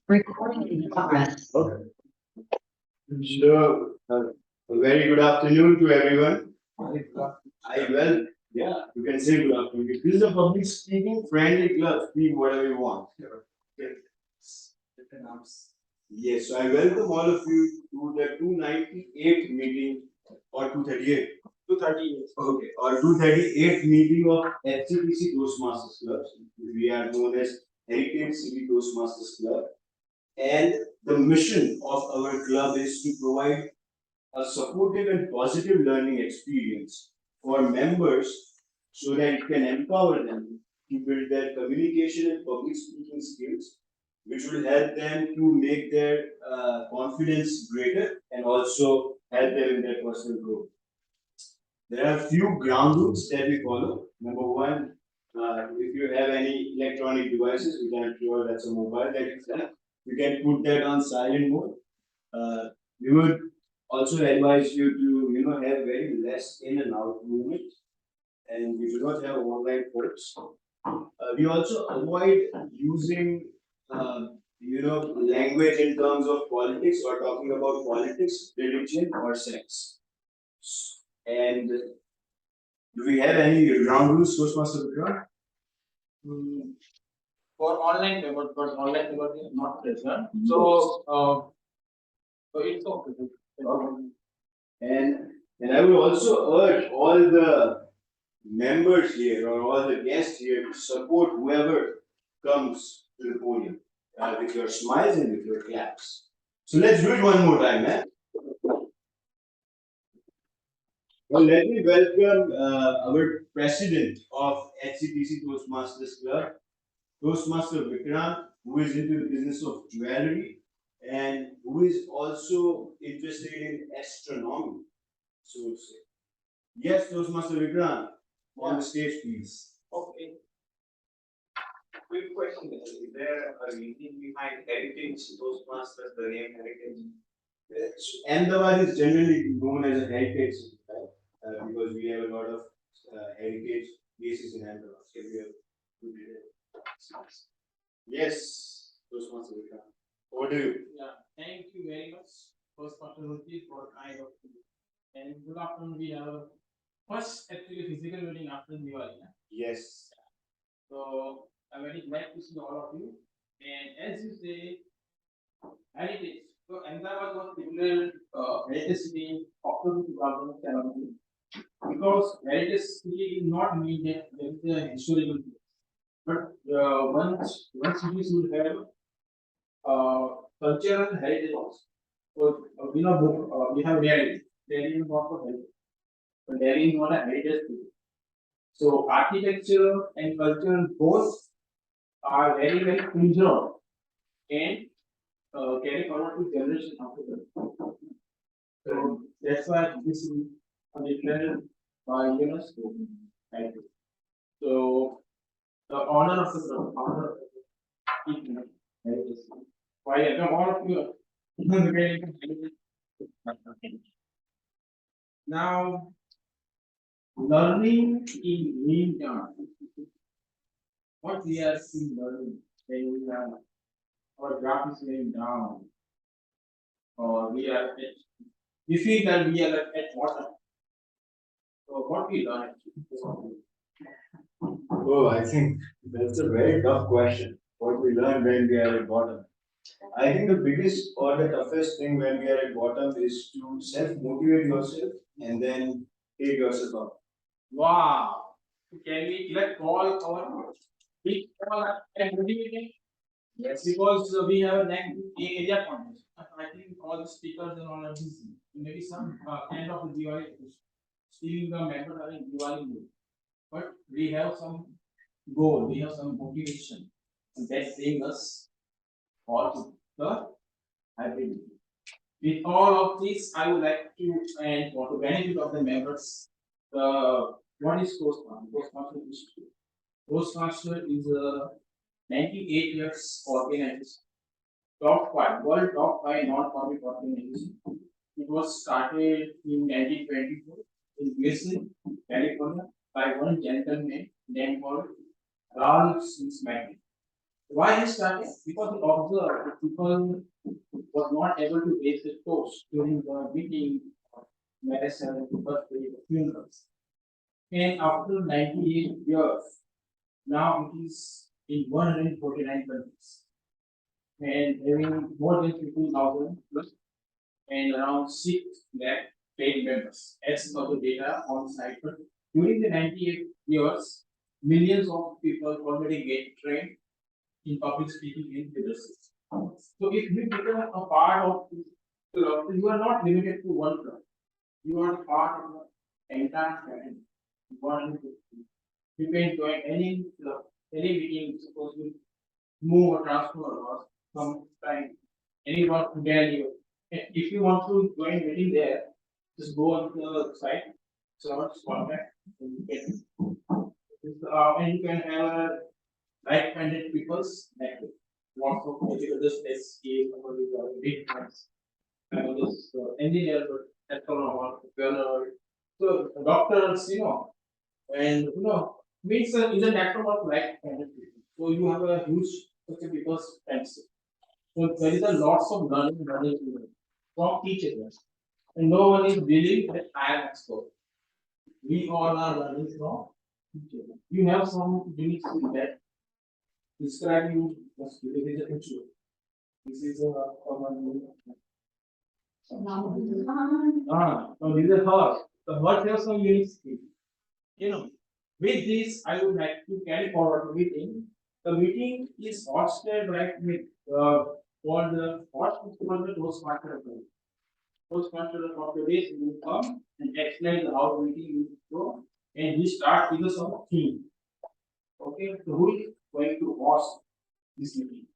Recording in progress. Okay. So, a very good afternoon to everyone. Yeah, you can say good afternoon. This is a public speaking friendly club. Speak whatever you want. Yes, so I welcome all of you to the 298th meeting or 238. 238. Okay, or 238th meeting of HCTC Toastmasters Club. We are known as Heritage City Toastmasters Club. And the mission of our club is to provide a supportive and positive learning experience for members so that it can empower them to build their communication and public speaking skills, which will help them to make their confidence greater and also help them in their personal growth. There are a few ground rules that we follow. Number one, if you have any electronic devices, which I'm sure that's a mobile that you have, you can put that on silent mode. We would also advise you to have very less in and out movement, and we do not have online ports. We also avoid using language in terms of politics or talking about politics, religion, or sex. And do we have any ground rules, Toastmaster Vikram? For online paper, because online paper is not present. So it's okay. And I would also urge all the members here or all the guests here to support whoever comes to the podium with your smiles and with your claps. So let's do it one more time, man. Well, let me welcome our president of HCTC Toastmasters Club, Toastmaster Vikram, who is into the business of jewelry and who is also interested in astronomy, so to say. Yes, Toastmaster Vikram, on the stage, please. Okay. Quick question: is there a reason behind Heritage Toastmasters? The name Heritage. Ahmedabad is generally known as a heritage city, right? Because we have a lot of heritage places in Ahmedabad. So we have good Yes, Toastmaster Vikram. Over to you. Yeah, thank you very much, Toastmaster Ruchi, for kind of. And good afternoon. We have first actually physical meeting after Diwali. Yes. So I'm very glad to see all of you. And as you say, heritage. So Ahmedabad was declared heritage city in October 2017 because heritage city is not mean that there is a historical place, but one city should have cultural heritage also. So we have Delhi. Delhi is not for heritage, but Delhi is not a heritage city. So architecture and culture both are very preserved and carry forward to generation after them. So that's why this is declared by UNESCO. Right? So the honor of the founder of the people, heritage. Why I know all of you. Now, learning in mean time. What we are still learning, when we are, our graph is going down, or we feel that we are at bottom. So what we learn actually? Oh, I think that's a very tough question. What we learn when we are at bottom. I think the biggest or the toughest thing when we are at bottom is to self-motivate yourself and then take yourself up. Wow! Can we let call our big call and motivating? Yes, because we have a next area contest. I think all the speakers and all are busy. Maybe some end of the Diwali, still the members are in Diwali mood. But we have some goal, we have some motivation, and that brings us all to the happiness. With all of this, I would like to, and for the benefit of the members, what is Toastmaster? Toastmaster is Toastmaster is a 98 years organization, top 5, world top 5 non-profit organization. It was started in 1924 in USA, California, by one gentleman named called Ralph Smith. Why he started? Because he observed that people were not able to raise the toast during the meeting, marriage ceremony, birthday, funerals. And after 98 years, now it is in 149 countries and having more than 15,000 plus and around 6 lakh paid members as per the data on site. But during the 98 years, millions of people already get trained in public speaking and leadership. So if we become a part of this club, you are not limited to one club. You are part of the entire family. You can join any club, any meeting, suppose you move or transfer or sometime anyone to Delhi. If you want to join meeting there, just go on the site, search contact, and you can and you can have a like-minded people's network. Want to maybe this SK or the big friends. I know this engineer, but astronomer, planner, so doctors, and means is a network of like-minded people. So you have a huge such a people's friends. So there is a lots of learning from each other. And no one is believing that I am expert. We all are learning from each other. You have some unique skill that describe you as this is a intro. This is a common. So this is her. So what have some unique skill? You know, with this, I would like to carry forward the meeting. The meeting is hosted right with for the Toastmaster. Toastmaster of the day will come and explain how the meeting will go, and we start with some theme. Okay, so who is going to host this meeting?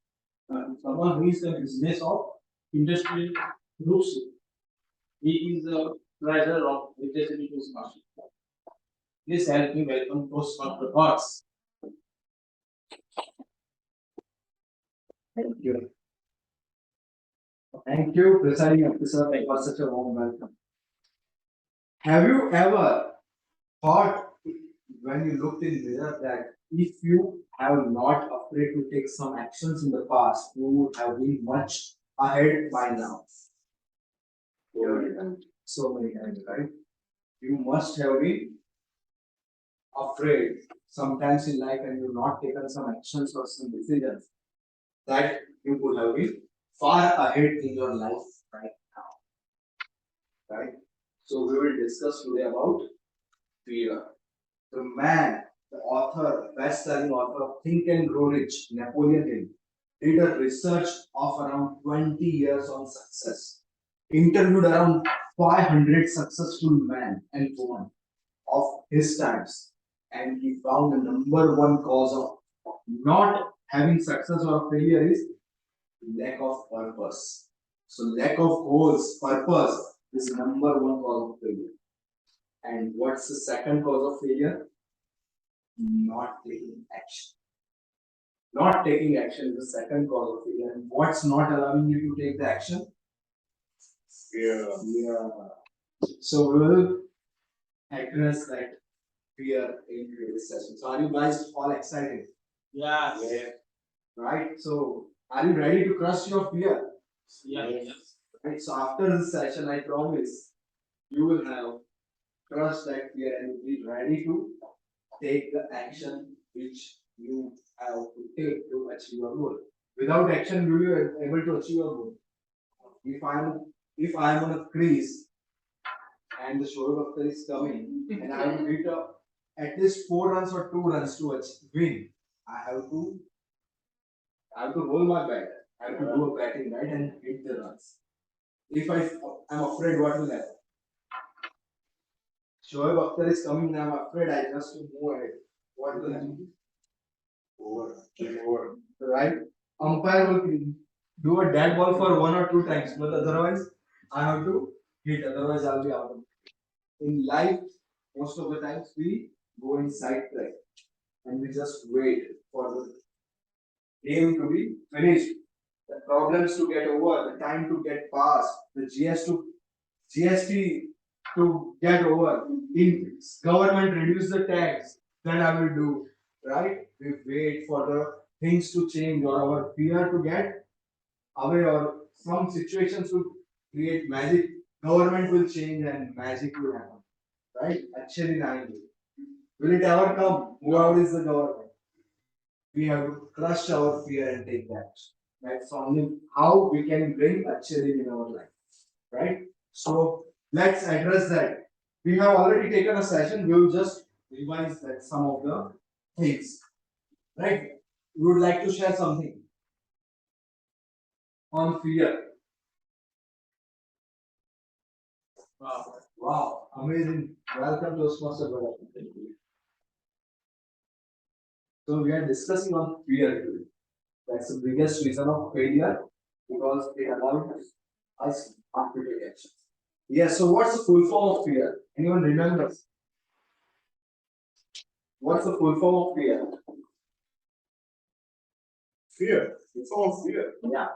Someone who is in the business of industrial groups. He is the treasurer of Electricity Toastmaster. Please help me welcome Toastmaster Thoughts. Thank you. Thank you, presiding officer, for such a warm welcome. Have you ever thought when you looked in mirror that if you have not afraid to take some actions in the past, you would have been much ahead by now? So many times, right? You must have been afraid sometimes in life and you've not taken some actions or some decisions that you could have been far ahead in your life right now. Right? So we will discuss today about fear. The man, the author, best-selling author of Think and Grow Rich, Napoleon Hill, did a research of around 20 years on success. Interviewed around 500 successful men and women of his times, and he found the number one cause of not having success or failure is lack of purpose. So lack of goals, purpose is number one cause of failure. And what's the second cause of failure? Not taking action. Not taking action is the second cause of failure. And what's not allowing you to take the action? Fear. Yeah. So we will address that fear in today's session. So are you guys all excited? Yeah. Right? So are you ready to crush your fear? Yeah. Right? So after this session, I promise you will have crushed that fear and be ready to take the action which you have to take to achieve your goal. Without action, will you be able to achieve your goal? If I'm on a crease and the Shoaib is coming and I will hit at least 4 runs or 2 runs to win, I have to roll my bat. I have to do a batting right and hit the runs. If I'm afraid, what will happen? Shoaib is coming and I'm afraid I just move ahead. What will happen? Over. Right? Umpire will do a dead ball for 1 or 2 times, but otherwise I have to hit, otherwise I'll be out. In life, most of the times we go in side track and we just wait for the game to be finished, the problems to get over, the time to get past, the GST to get over. If government reduce the tax, then I will do. Right? We wait for the things to change or our fear to get away or some situations will create magic, government will change and magic will happen. Right? Actually, will it ever come? Whoever is the government? We have to crush our fear and take that. That's only how we can bring actually in our life. Right? So let's address that. We have already taken a session. We will just revise that some of the things. Right? We would like to share something on fear. Wow. Wow, amazing. Welcome to Toastmasters. Brother. So we are discussing on fear today. That's the biggest reason of failure because it allows us not to take action. Yes, so what's the full form of fear? Anyone remembers? What's the full form of fear? Fear. It's all fear. Yeah.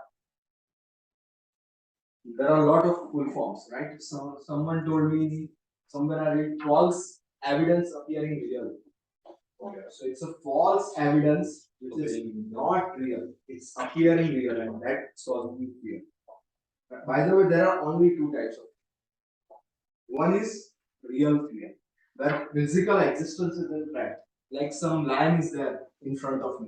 There are a lot of full forms, right? Someone told me somewhere I read false evidence appearing real. Okay. So it's a false evidence which is not real. It's appearing real and that's causing me fear. By the way, there are only two types of fear. One is real fear, where physical existence is in threat. Like some lion is there in front of me.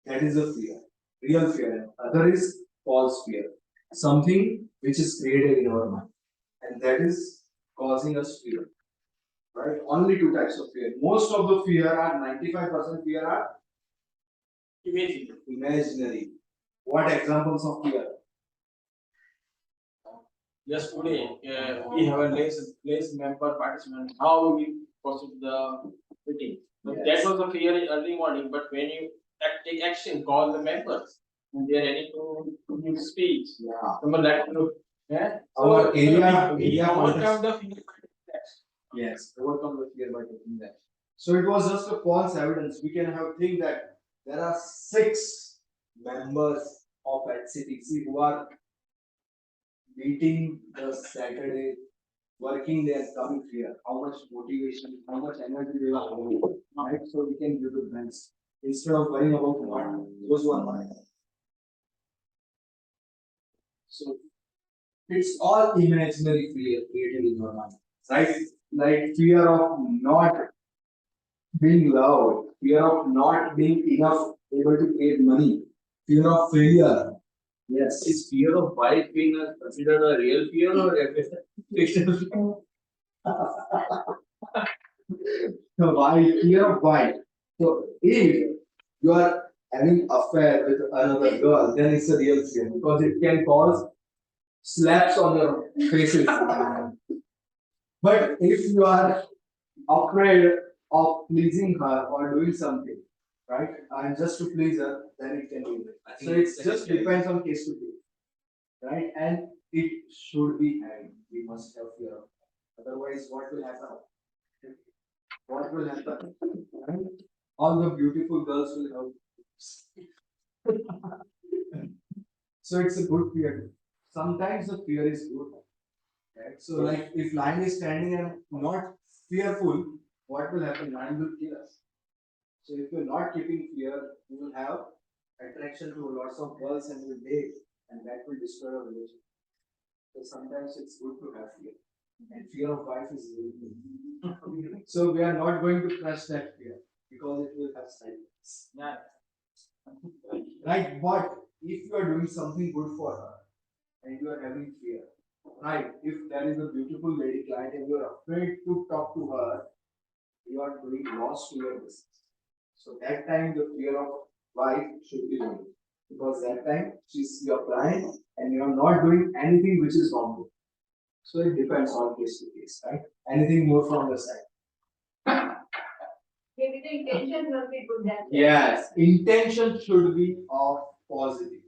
That is a fear. Real fear. Other is false fear. Something which is created in our mind. And that is causing us fear. Right? Only two types of fear. Most of the fear are 95% fear are imaginary. What examples of fear? Just today, we have a less member participant. How we proceed the meeting? But Yes. that was a fear in early morning. But when you take action, call the members. And they are ready to give speech. Yeah. Someone let you know. Yeah. Our area overcome the fear. Yes, overcome the fear by taking that. So it was just a false evidence. We can have think that there are 6 members of HCTC who are meeting the Saturday, working there, coming here. How much motivation, how much energy they are having, right? So we can give the best instead of worrying about what those who are not. So it's all imaginary fear created in your mind, right? Like fear of not being loved, fear of not being enough able to create money, fear of failure. Yes. Is fear of wife being considered a real fear or a fictional fear? So why fear of why? So if you are having affair with another girl, then it's a real fear because it can cause slaps on your faces. But if you are afraid of pleasing her or doing something, right? And just to please her, then it can be. So it just depends on case to case, right? And it should be having. We must have fear of that. Otherwise, what will happen? What will happen? Right? All the beautiful girls will have. So it's a good fear. Sometimes the fear is good. Right? So like if lion is standing and not fearful, what will happen? Lion will kill us. So if you're not keeping fear, you will have attraction to lots of girls and will date, and that will destroy your relationship. So sometimes it's good to have fear. And fear of wife is very good. So we are not going to crush that fear because it will have side effects. Yeah. Right? But if you are doing something good for her and you are having fear, right? If there is a beautiful lady client and you are afraid to talk to her, you are doing loss to your business. So that time the fear of wife should be removed because that time she's your client and you are not doing anything which is wrong. So it depends on case to case, right? Anything more from the side? Maybe the intention will be good that. Yes, intention should be of positive,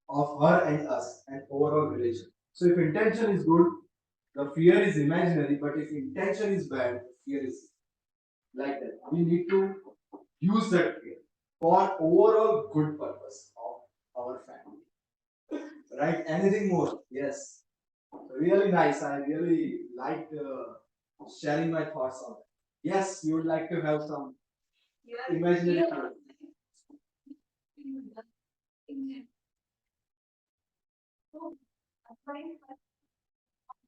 of her and us, and overall relation. So if intention is good, the fear is imaginary, but if intention is bad, fear is like that. We need to use that fear for overall good purpose of our family. Right? Anything more? Yes. Really nice. I really liked sharing my thoughts on that. Yes, you would like to have some You are imaginary fear. fear. So,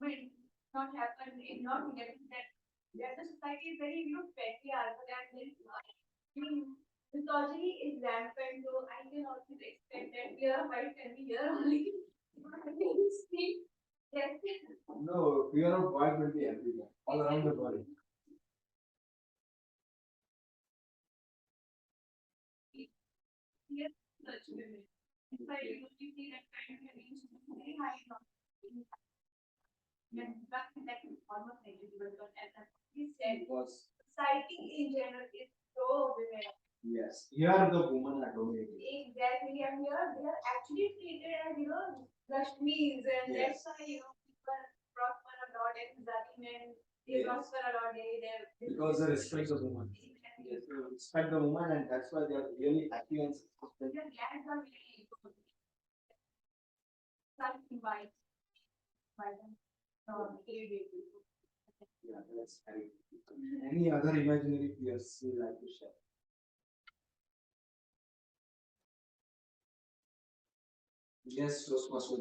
will not happen in not getting that the society is very patriarchal and very misogyny is rampant, so I can also expect that we are white and we are only. Yes. No, fear of white will be everywhere, all around the body. Yes, such women. If I usually see that kind of range very high in but that is almost negligible, but as he said, Because society in general is so women. yes, here the women are dominating. Exactly, and here they are actually treated as Lakshmis, and Yes. that's why people prosper a lot and men they Yes. prosper a lot. They Because they respect the woman. Yes, they respect the woman, and that's why they are really happy and successful. Their lands are really something by them. Yeah, that's very. Any other imaginary fears you like to share? Yes, Toastmaster,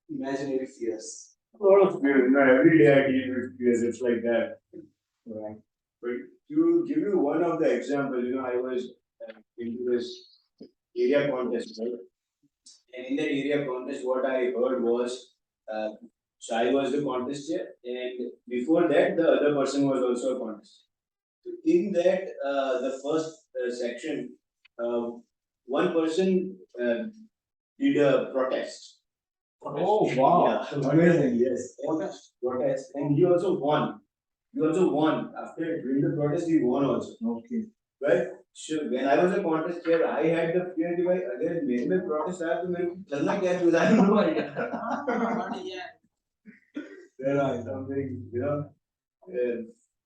imaginary fears. A lot of fear, every day I deal with fears, it's like that. Right. But to give you one of the example, I was into this area contest, right? And in that area contest, what I heard was, so I was the contest chair, and before that, the other person was also a contest. So in that, the first section, uh, one person did a protest. Oh wow, Yeah, amazing. yes, protest, and he also won. He also won after doing the protest. He won also. Okay. But sure, when I was a contest chair, I had the fear कि भाई अगर मेरे में protest आया तो मेरे को करना क्या है because I have no idea. There are something,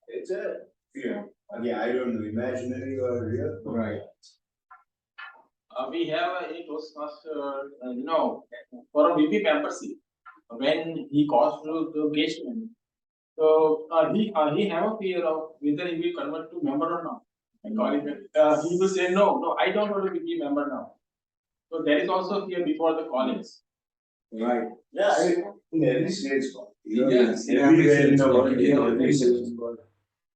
it's a fear. Again, I don't know, imaginary or real. Right. We have a Toastmaster, for a VP membership, when he calls to the engagement. So he have a fear of whether he will convert to member or not. And he will say no, I don't want to be a member now. So there is also fear before the college. Right. Yeah, in every stage, Yes, everywhere in the world, in in every stage, world.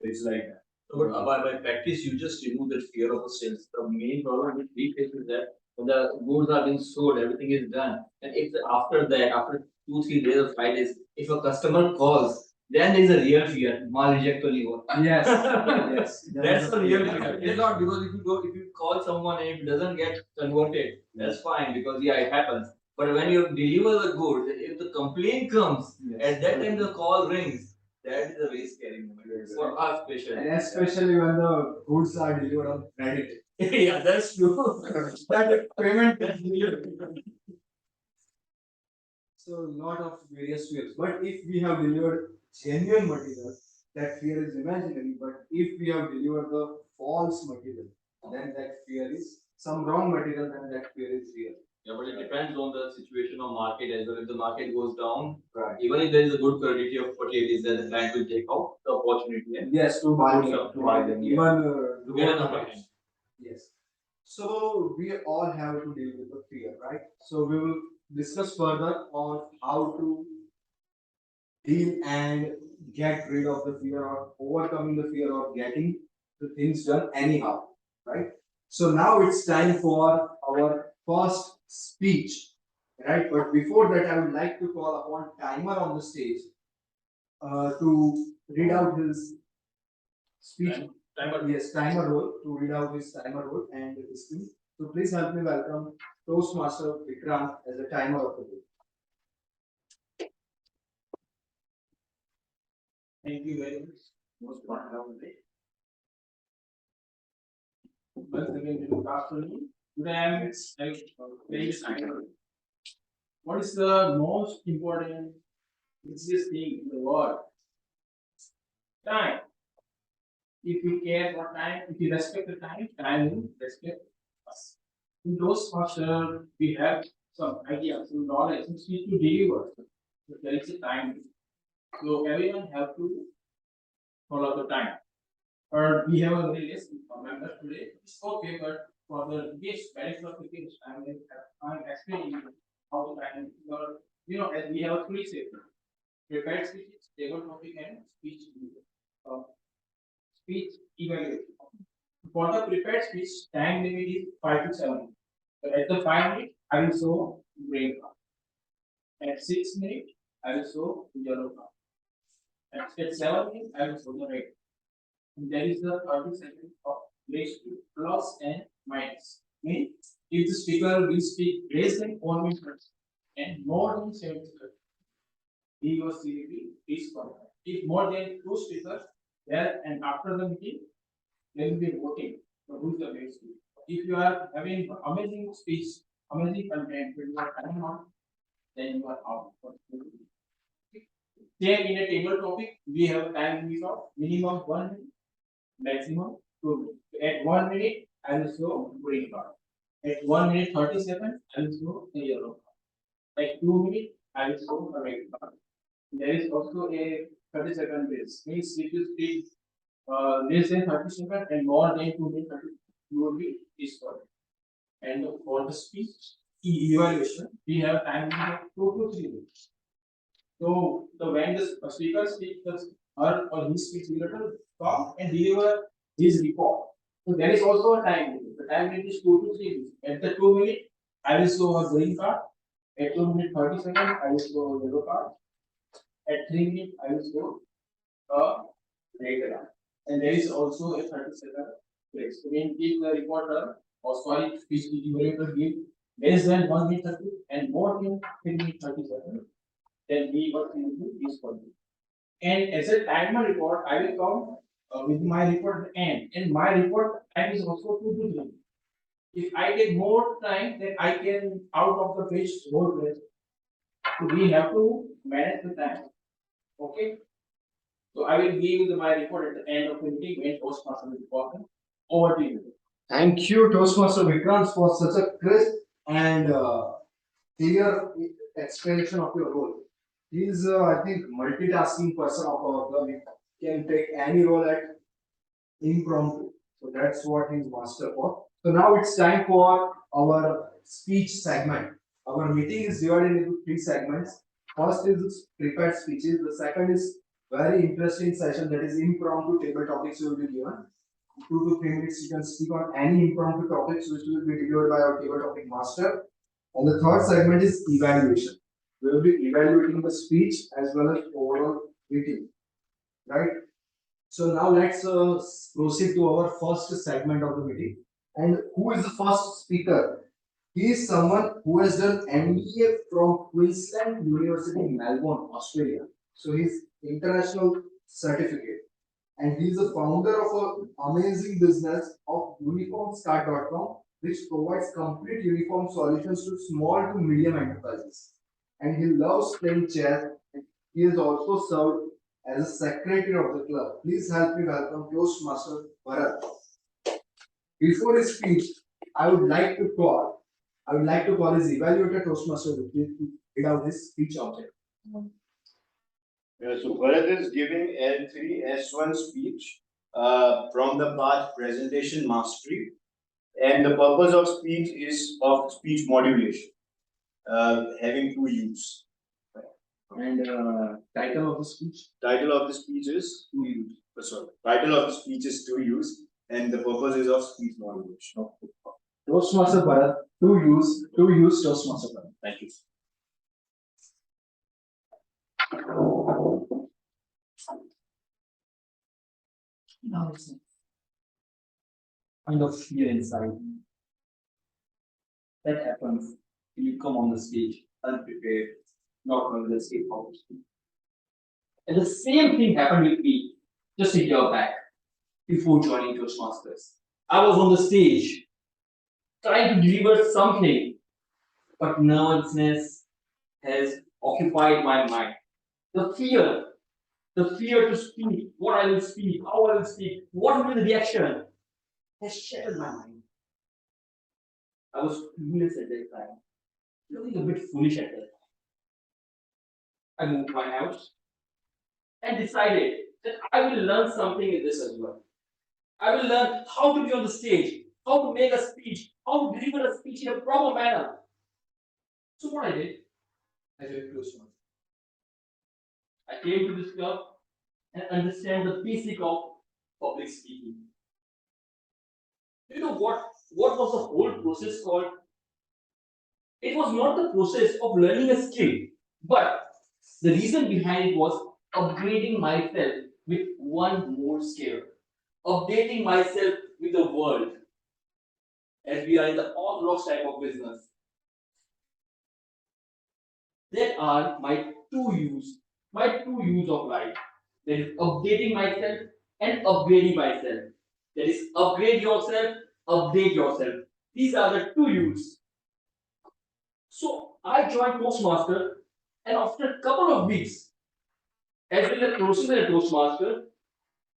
it's like that. But by practice, you just remove that fear of the sales. The main problem which we face is that when the goods are being sold, everything is done. And if after that, after 2, 3 days or 5 days, if a customer calls, then there is a real fear. Mal reject only what? Yes. Yes. That's the real fear. It's not because if you call someone and if it doesn't get converted, that's fine because yeah, it happens. But when you deliver the goods, if the complaint comes, at that time the call rings. That is a very scary moment for us, especially. And especially when the goods are delivered on credit. Yeah, that's true. That payment is real. So lot of various fears. But if we have delivered genuine material, that fear is imaginary. But if we have delivered the false material, then that fear is some wrong material, then that fear is real. Yeah, but it depends on the situation of market as well. If the market goes down, Right. even if there is a good quality of materials, then the client will take out the opportunity and Yes, to buy them. to buy them. Even to get an upper hand. yes. So we all have to deal with the fear, right? So we will discuss further on how to deal and get rid of the fear or overcoming the fear of getting the things done anyhow, right? So now it's time for our first speech, right? But before that, I would like to call upon Timer on the stage to read out his speech. Timer. Yes, timer role to read out his timer role and his speech. So please help me welcome Toastmaster Vikrant as a timer of the day. Thank you very much. Most wonderful day. Once again, good afternoon. Today I am very excited. What is the most important easiest thing in the world? Time. If we care for time, if we respect the time, time will respect us. In those master, we have some ideas, some knowledge, some speech to deliver. But there is a time. So everyone have to follow the time. Or we have a very less members today. It's okay, but for the this benefit of the kids, I'm explaining you how to manage your, as we have three segments: prepared speeches, table topic, and uh, speech evaluation. For the prepared speech, time limit is 5 to 7 minutes. So at the 5 minute, I will show green card. At 6 minutes, I will show yellow card. At 7 minutes, I will show the red. And there is the 30 seconds of grace to plus and minus. Means if the speaker will speak less than 1 minute and more than 70 seconds, he or she will is qualified. If more than two speakers there and after the meeting, there will be voting for who is the best speaker. If you are having amazing speech, amazing content, but you are time not, then you are out. Same in a table topic, we have a time limit of minimum 1 minute, maximum 2 minutes. At 1 minute, I will show green card. At 1 minute 30 seconds, I will show the yellow card. At 2 minutes, I will show the red card. There is also a 30-second base. Means if you speak less than 30 seconds and more than 2 minutes, you will be disqualified. And for the speech evaluation, we have time limit of 2 to 3 minutes. So when the speaker speaks, her or his speech will come and deliver his report. So there is also a time limit. The time limit is 2 to 3 minutes. At the 2 minute, I will show a green card. At 2 minutes 30 seconds, I will show a yellow card. At 3 minutes, I will show a red card. And there is also a 30-second grace. So when if the reporter or sorry, speech evaluator give less than 1 minute 30 and more than 3 minutes 30 seconds, then we what we will do is for you. And as a timer report, I will come with my report at the end. And my report time is also 2 to 3. If I take more time, then I can out of the page more place. So we have to manage the time. Okay. So I will give my report at the end of the meeting when Toastmaster is important. Over to you. Thank you, Toastmaster Vikrant, for such a crisp and clear explanation of your role. He is, I think, multitasking person of our club. He can take any role at impromptu. So that's what he's master for. So now it's time for our speech segment. Our meeting is divided into three segments. First is prepared speeches. The second is very interesting session, that is impromptu table topics will be given. 2 to 3 minutes you can speak on any impromptu topics which will be delivered by our table topic master. And the third segment is evaluation. We will be evaluating the speech as well as overall meeting. Right? So now let's proceed to our first segment of the meeting. And who is the first speaker? He is someone who has done MBA from Queensland University in Melbourne, Australia. So he's international certificate. And he is the founder of an amazing business of uniformscart.com, which provides complete uniform solutions to small to medium enterprises. And he loves playing chess. He has also served as a secretary of the club. Please help me welcome Toastmaster Bharat. Before his speech, I would like to call his evaluator Toastmaster to read out his speech object. So Bharat is giving L3S1 speech from the path presentation mastery, and the purpose of speech is of speech modulation, having two U's. And title of the speech? Title of the speech is two U's. Sorry, title of the speech is two U's, and the purpose is of speech modulation. Toastmaster Bharat, two U's Toastmaster Bharat. Thank you. Now it's kind of fear inside. That happens when you come on the stage unprepared, not knowing the stage how to speak. And the same thing happened with me just a year back before joining Toastmasters. I was on the stage trying to deliver something, but nervousness has occupied my mind. The fear to speak, what I will speak, how I will speak, what will be the reaction, has shattered my mind. I was clueless at that time, looking a bit foolish at that time. I moved my house and decided that I will learn something in this as well. I will learn how to be on the stage, how to make a speech, how to deliver a speech in a proper manner. So what I did, I joined Toastmasters. I came to this club and understand the basic of public speaking. You know what was the whole process called? It was not the process of learning a skill, but the reason behind it was upgrading myself with one more skill, updating myself with the world, as we are in the orthodox type of business. That are my two use of life. That is updating myself and upgrading myself. That is upgrade yourself, update yourself. These are the two use. So I joined Toastmaster, and after a couple of weeks, as in the process in a Toastmaster,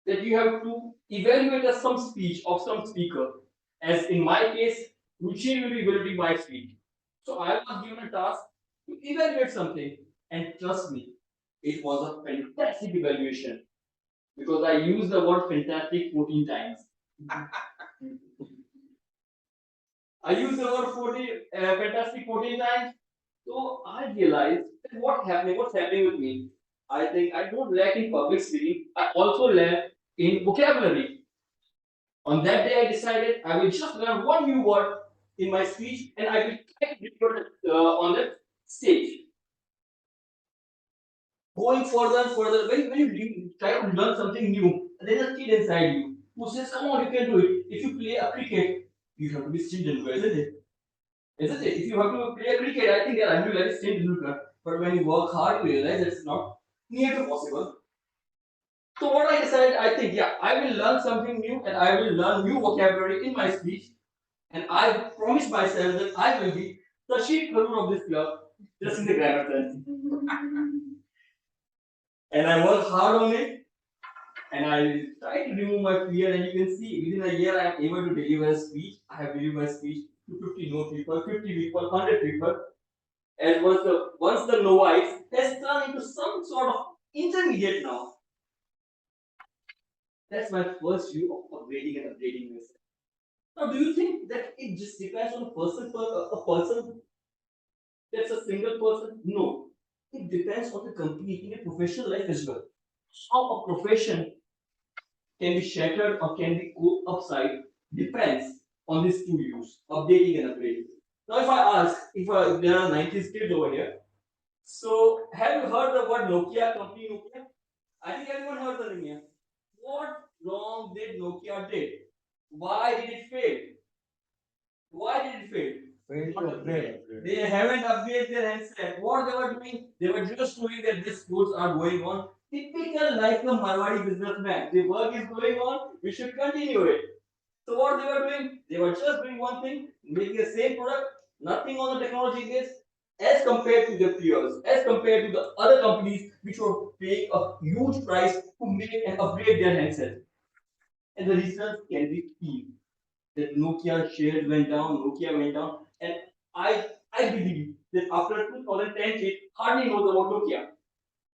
that you have to evaluate some speech of some speaker. As in my case, Ruchi will be evaluating my speech. So I was given a task to evaluate something, and trust me, it was a fantastic evaluation because I used the word fantastic 14 times. I used the word 40, fantastic 14 times. So I realized that what's happening with me. I think I don't lack in public speaking. I also lack in vocabulary. On that day, I decided I will just learn one new word in my speech and I will try to deliver it on the stage. Going further and further, when you try to learn something new, there's a kid inside you who says, "Come on, you can do it." If you play a cricket, you have to be Sachin Tendulkar, isn't it? Isn't it? If you have to play a cricket, I think I'm like Sachin Tendulkar. But when you work hard, you realize it's not near to possible. So what I decided, I think, yeah, I will learn something new and I will learn new vocabulary in my speech. And I promised myself that I will be the chief Tharoor of this club, just in the grammar sense. And I worked hard on it. And I try to remove my fear, and you can see within a year I am able to deliver a speech. I have delivered my speech to 50 no people, 50 people, 100 people. And once the novice has turned into some sort of intermediate now. That's my first view of upgrading and upgrading myself. Now, do you think that it just depends on a person that's a single person? No. It depends on the company in a professional life as well. How a profession can be shattered or can be go upside depends on these two views, updating and upgrading. Now, if I ask, if there are 90s kids over here, so have you heard the word Nokia, company Nokia? I think everyone heard the name here. What wrong did Nokia did? Why did it fail? Why did it fail? Fail to upgrade. They haven't upgraded their handset. What they were doing? They were just knowing that these goods are going on. Typical like a Marwadi businessman. The work is going on. We should continue it. So what they were doing? They were just doing one thing, making the same product, nothing on the technology base, as compared to their peers, as compared to the other companies which were paying a huge price to make and upgrade their handset. And the results can be seen. That Nokia shares went down, Nokia went down, and I believe that after 2010 it hardly knows about Nokia.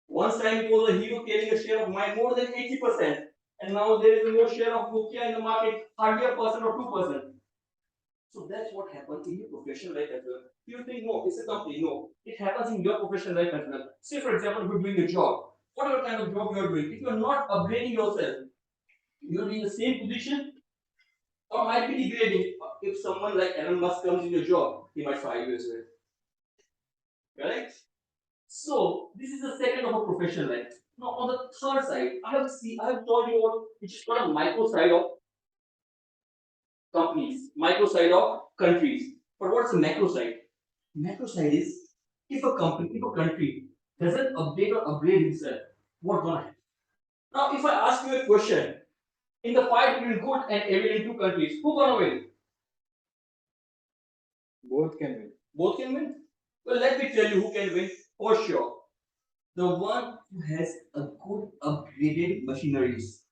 Once time it was a hero carrying a share of more than 80%, and now there is no share of Nokia in the market, hardly a percent or 2%. So that's what happens in your professional life as well. You think no, it's a company. No, it happens in your professional life as well. Say for example, you're doing a job. Whatever kind of job you are doing, if you are not upgrading yourself, you are in the same position or might be degrading. If someone like Elon Musk comes in your job, he might fire you as well. Correct? So this is the second of a professional life. Now on the third side, I have told you what which is called a micro side of companies, micro side of countries. But what's the macro side? Macro side is if a country doesn't update or upgrade itself, what gonna happen? Now if I ask you a question, in the fight between good and evil in two countries, who gonna win? Both can win. Both can win? Well, let me tell you who can win for sure. The one who has a good upgraded machineries.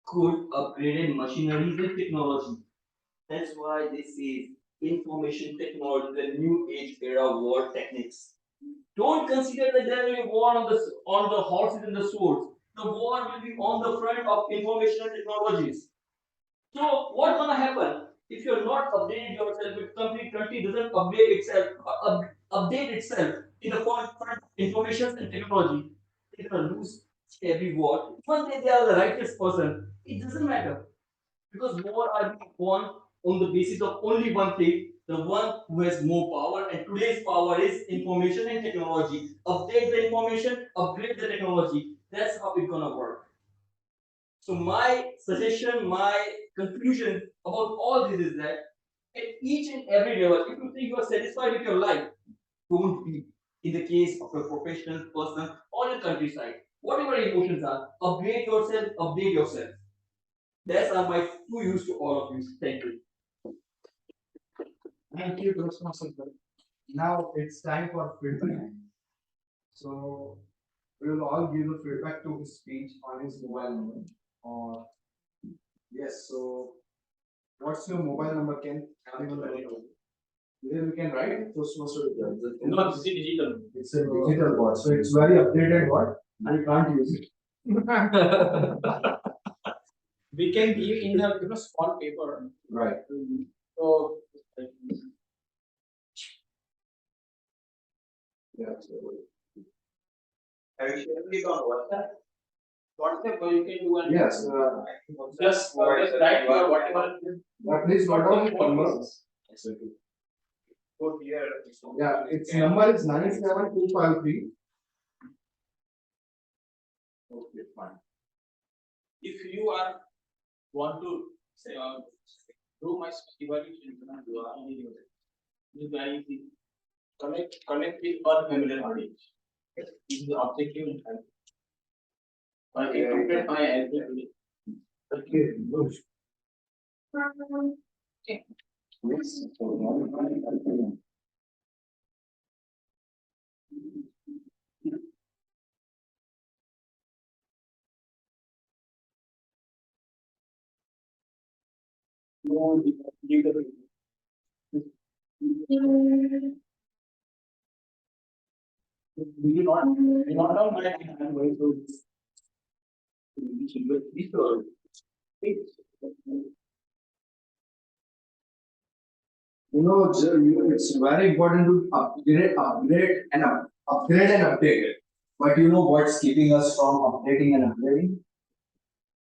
Good upgraded machineries and technology. That's why they say information technology, the new age era war techniques. Don't consider that there will be war on the horses and the swords. The war will be on the front of information and technologies. So what's gonna happen? If you're not updating yourself, if country doesn't update itself, update itself in the form of information and technology, they're gonna lose every war. One day they are the righteous person. It doesn't matter because war are being won on the basis of only one thing, the one who has more power, and today's power is information and technology. Update the information, upgrade the technology. That's how it's gonna work. So my suggestion, my conclusion about all this is that at each and every level, if you think you are satisfied with your life, don't be in the case of a professional person or in countryside. Whatever emotions are, update yourself. That's are my two use to all of you. Thank you. Thank you, Toastmasters. Now it's time for feedback. So we will all give the feedback to his speech on his mobile number. Or yes, so what's your mobile number? Can anyone write it? Here we can write Toastmaster. No, this is digital. It's a digital board, so it's very updated board, and you can't use it. We can give in the small paper. Right. So Yeah. Have you shared it on WhatsApp? whatever you can do and Yes. just write whatever. Please note down the numbers. Go here. Yeah, its number is 97253. Okay, fine. If you are want to say do my evaluation, you cannot do anything with it. It's very easy. Connect with unfamiliar audience. This is the objective in time. I completed my LP today. Okay, good. We not know my I'm going to this or It's very important to upgrade and update. But you know what's keeping us from updating and upgrading?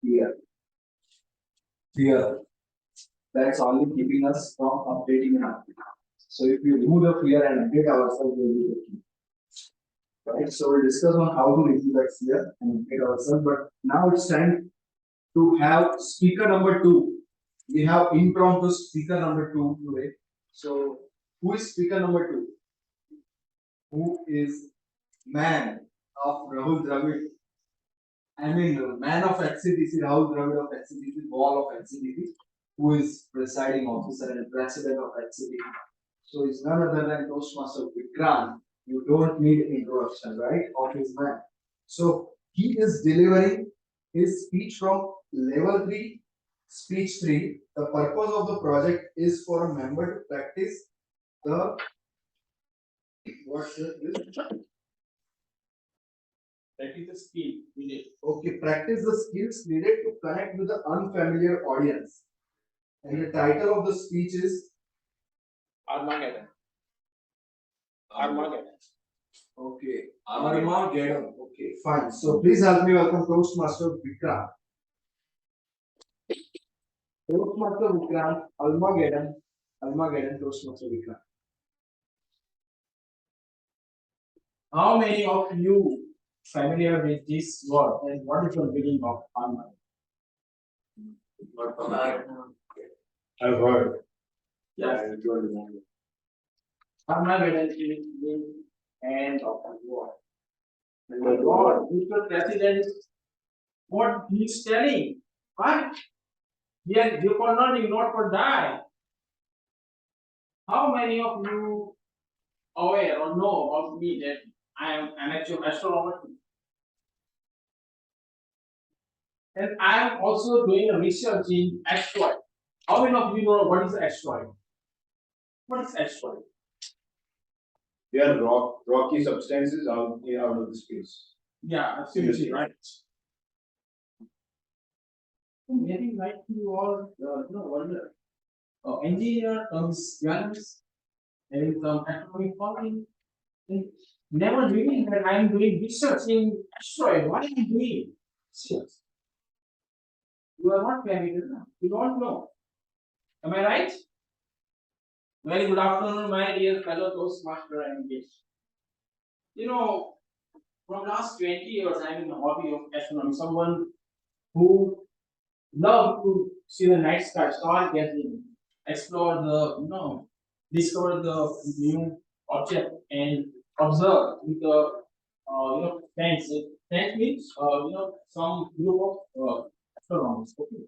Fear. Fear. That's only keeping us from updating and upgrading. So if we remove the fear and update ourselves, we will be okay. Right? So we'll discuss on how to remove that fear and update ourselves. But now it's time to have speaker number 2. We have impromptu speaker number 2 today. So who is speaker number 2? Who is man of Rahul Dravid? I mean, man of XCTC, Rahul Dravid of XCTC, wall of XCTC, who is presiding officer and president of XCTC. So it's none other than Toastmaster Vikrant. You don't need introduction, right? Of his man. So he is delivering his speech from level 3, speech 3. The purpose of the project is for a member to practice the what's this? that is the skill needed. Okay, practice the skills needed to connect with the unfamiliar audience. And the title of the speech is Armageddon. Armageddon. okay, Armageddon. Okay, fine. So please help me welcome Toastmaster Vikrant. Toastmaster Vikrant, Armageddon, Toastmaster Vikrant. How many of you familiar with this word and what is the meaning of Armageddon? I've heard. Yes. Armageddon is the end of the war. And the God, Mr. President, what he is telling, right? Yes, you cannot ignore or die. How many of you aware or know about me that I am an actual astronomer? And I am also doing a research in asteroid. How many of you know what is asteroid? What is asteroid? They are rocky substances out of the space. Yeah, absolutely right. Maybe like you all wonder engineer, comes journalist, having some economic following. Never dreaming that I am doing research in asteroid. What am I doing? Research. You are not familiar. You don't know. Am I right? Very good afternoon, my dear fellow Toastmaster and guests. You know, from last 20 years, I'm in the hobby of astronomy. Someone who love to see the night sky, star gazing, explore the, discover the new object and observe with the, friends. Friends means, some group of astronomers. Okay.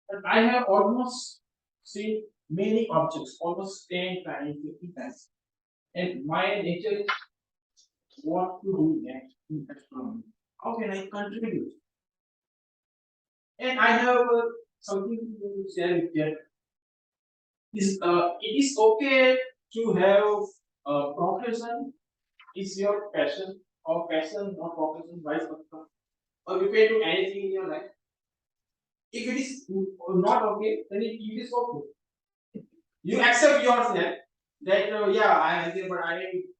But I have almost seen many objects, almost 10 times, 50 times. And my nature is what to do next in astronomy. How can I contribute? And I have something to share with you. It is okay to have a profession. Is your passion or passion or profession vice versa? Or you can do anything in your life. If it is not okay, then it is okay. You accept yourself that yeah, I am here, but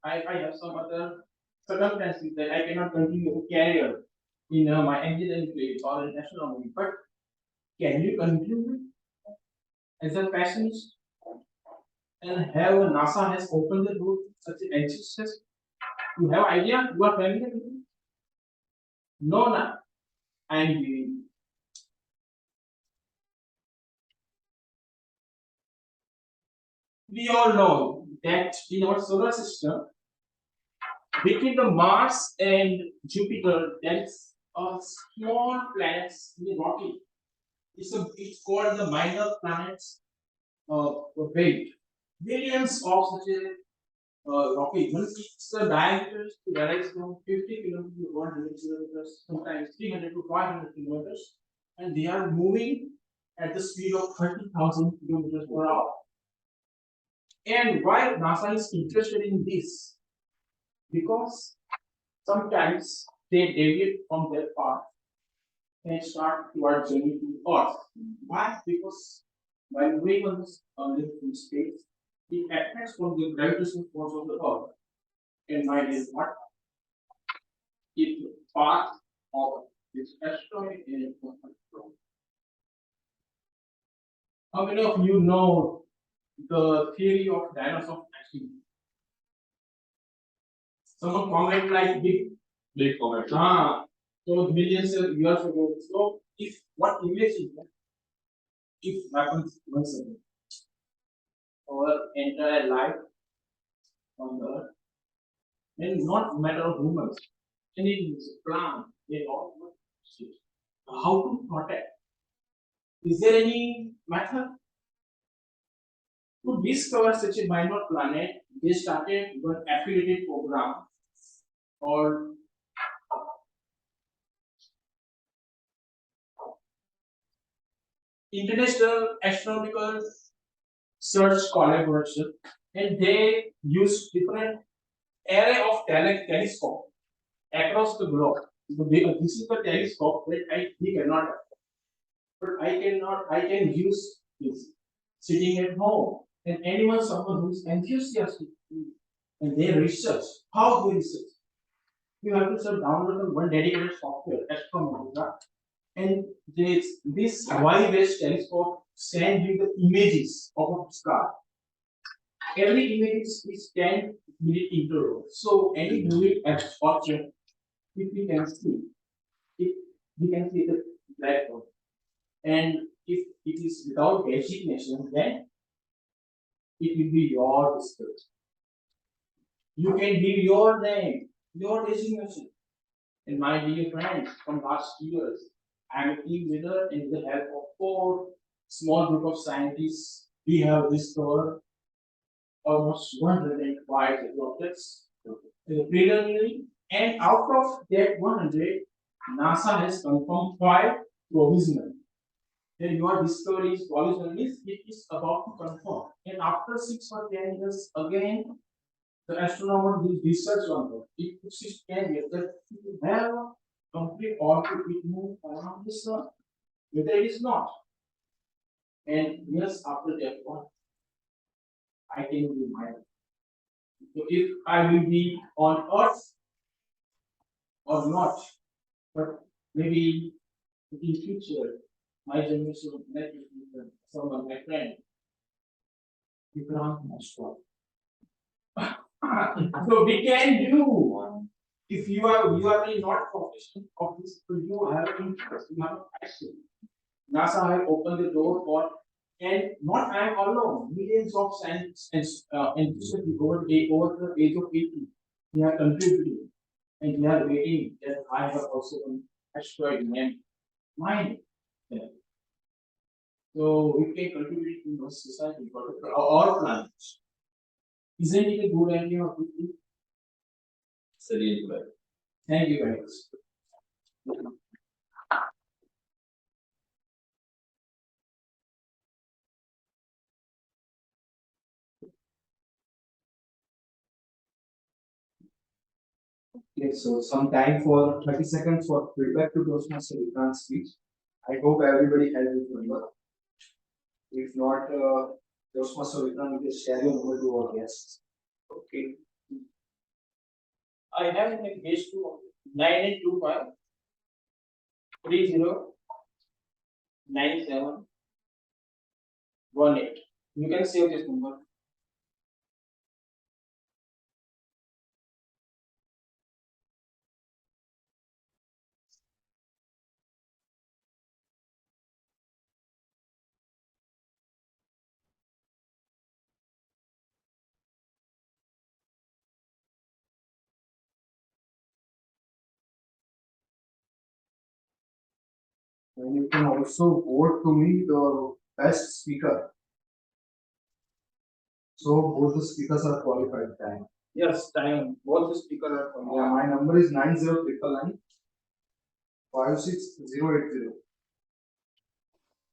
I have some other circumstances that I cannot continue a career in my engineering field or in astronomy. But can you continue as a passionist and have NASA has opened the door to such an ancestors? You have idea? You are familiar with it? No, no. I am giving. We all know that in our solar system, between the Mars and Jupiter, there is a small planet, rocky. It's called the minor planets belt. Billions of such a rocky. When its diameter varies from 50 kilometers to 100 kilometers, sometimes 300 to 500 kilometers, and they are moving at the speed of 30,000 kilometers per hour. And why NASA is interested in this? Because sometimes they deviate from their path and start towards journey to Earth. Why? Because while moving on this in space, it affects from the gravitational force of the Earth. And mind is what? It part of this asteroid and how many of you know the theory of dinosaur extinction? Someone comment like big comment. So millions of years ago. So if what imagine if happens once again, our entire life on the earth, then not matter of humans, any plant, they all must see. How to protect? Is there any method to discover such a minor planet? They started one affiliated program called International Astronomical Search Collaboration, and they use different array of telescope across the globe. So this is the telescope that we cannot have. But I can use this sitting at home. And anyone, someone who is enthusiastic and they research, how do research? You have to download one dedicated software, astronomy, and this Y-based telescope send you the images of a star. Every image is 10-minute interval. So any moving object, if we can see, if we can see the black hole. And if it is without designation, then it will be your discovery. You can give your name, your designation. And my dear friends, from last years, I am a team leader, and with the help of 4 small group of scientists, we have discovered almost 105 objects preliminary, and out of that 100, NASA has confirmed 5 provisional. Then your discovery is provisional means it is about to confirm. And after 6 or 10 years, again, the astronomer will research on that. It took 6 to 10 years that you have a complete orbit, it move around the sun. Whether it is not. And years after that one, I can be mine. So if I will be on earth or not, but maybe in future, my generation will met with someone, my friend, you can't much for. So we can do. If you are really not professional of this, but you have an interest, you have a passion. NASA has opened the door for, and not I am alone. Millions of scientists and enthusiasts over the age of 80, they are contributing, and they are waiting that I have also an asteroid named mine. Yeah. So we can contribute to the society for our planet. Isn't it a good idea of it? It's a really good. Thank you very much. Okay, so some time for 30 seconds for feedback to Toastmaster Vikrant's speech. I hope everybody has his number. If not, Toastmaster Vikrant, you can share your number to our guests. Okay. I have in the case to 9825 309718. You can save this number. And you can also vote to me the best speaker. So both the speakers are qualified time. Yes, time. Both the speaker are from Yeah, my number is 9099 56080.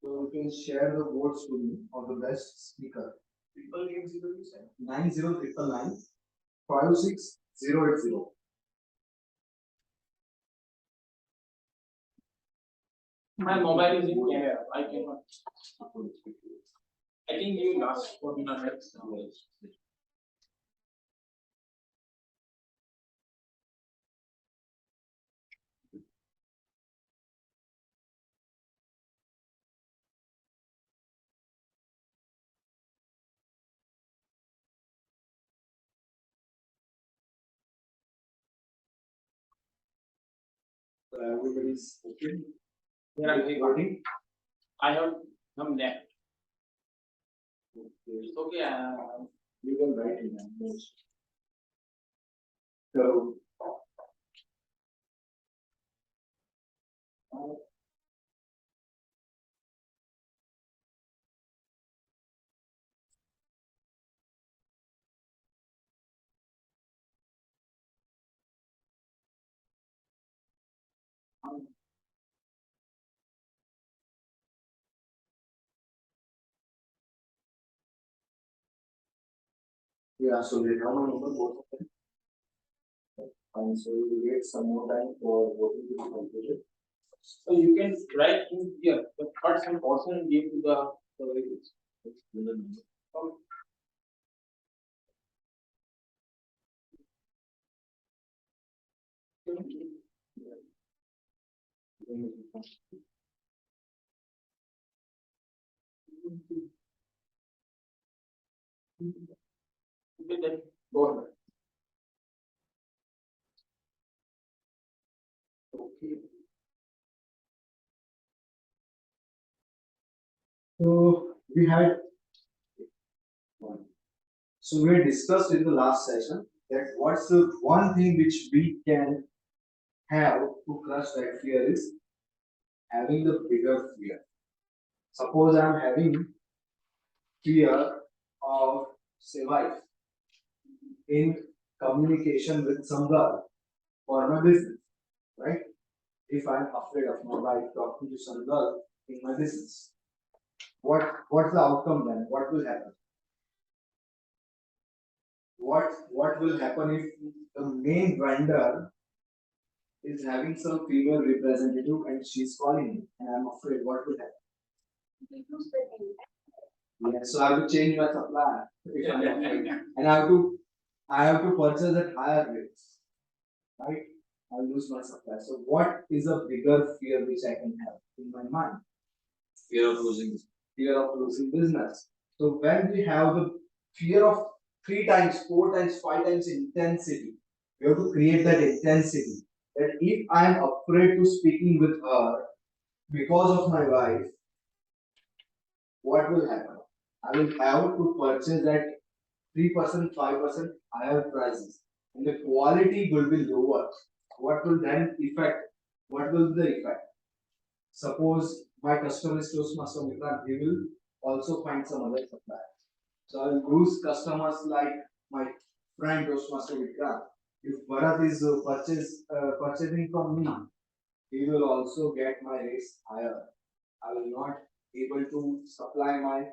So you can share the votes to me of the best speaker. People name zero you said. 90999 56080. My mobile is in Canada. I cannot. I think you last for minutes. So everybody's okay. Yeah, Voting. I have come there. It's okay. You can write it down. So yeah, so they have a number both of them. And so we will wait some more time for voting to be completed. So you can write in here the third some portion and give to the variables. Okay, then go ahead. Okay. So we had so we had discussed in the last session that what's the one thing which we can have to crush that fear is having the bigger fear. Suppose I'm having fear of say wife in communication with some girl for my business, right? If I'm afraid of my wife talking to some girl in my business, what's the outcome then? What will happen? What will happen if the main vendor is having some female representative and she's calling me and I'm afraid what will happen? We lose the thing. Yeah, so I have to change my supplier. If I'm not doing it. And I have to purchase at higher rates. Right? I'll lose my supply. So what is a bigger fear which I can have in my mind? Fear of losing. Fear of losing business. So when we have the fear of 3 times, 4 times, 5 times intensity, we have to create that intensity. That if I am afraid to speaking with her because of my wife, what will happen? I will have to purchase at 3%, 5% higher prices, and the quality will be lower. What will then affect? What will be the effect? Suppose my customer is Toastmaster Mitra, he will also find some other supplier. So I will lose customers like my friend Toastmaster Mitra. If Bharat is purchasing from me, he will also get my rates higher. I will not able to supply my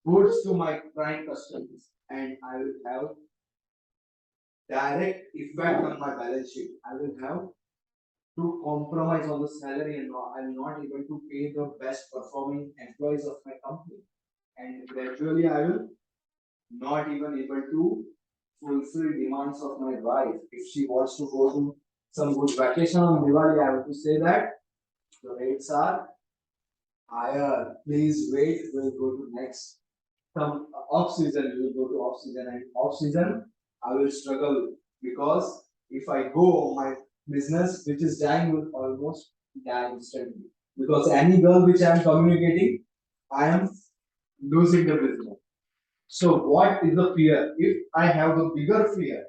goods to my prime customers, and I will have direct effect on my balance sheet. I will have to compromise on the salary, and I will not able to pay the best performing employees of my company. And gradually I will not even able to fulfill demands of my wife. If she wants to go to some good vacation on Diwali, I have to say that the rates are higher. Please wait, we'll go to next. Some off season, we will go to off season, and off season I will struggle because if I go, my business which is dying will almost die instantly. Because any girl which I am communicating, I am losing the business. So what is the fear? If I have the bigger fear,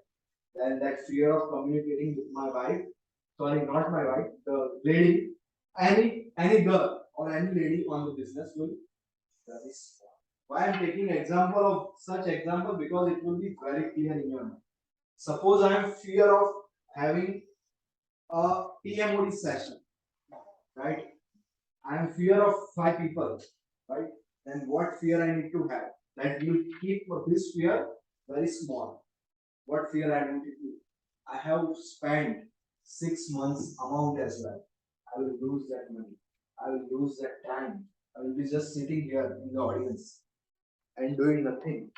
then that fear of communicating with my wife, sorry, not my wife, the lady, any girl or any lady on the business will vanish. Why I'm taking example of such example because it will be very clear in your mind. Suppose I am fear of having a PMOD session, right? I am fear of 5 people, right? Then what fear I need to have? That will keep this fear very small. What fear I need to do? I have spent 6 months amount as well. I will lose that money. I will lose that time. I will be just sitting here in the audience and doing nothing.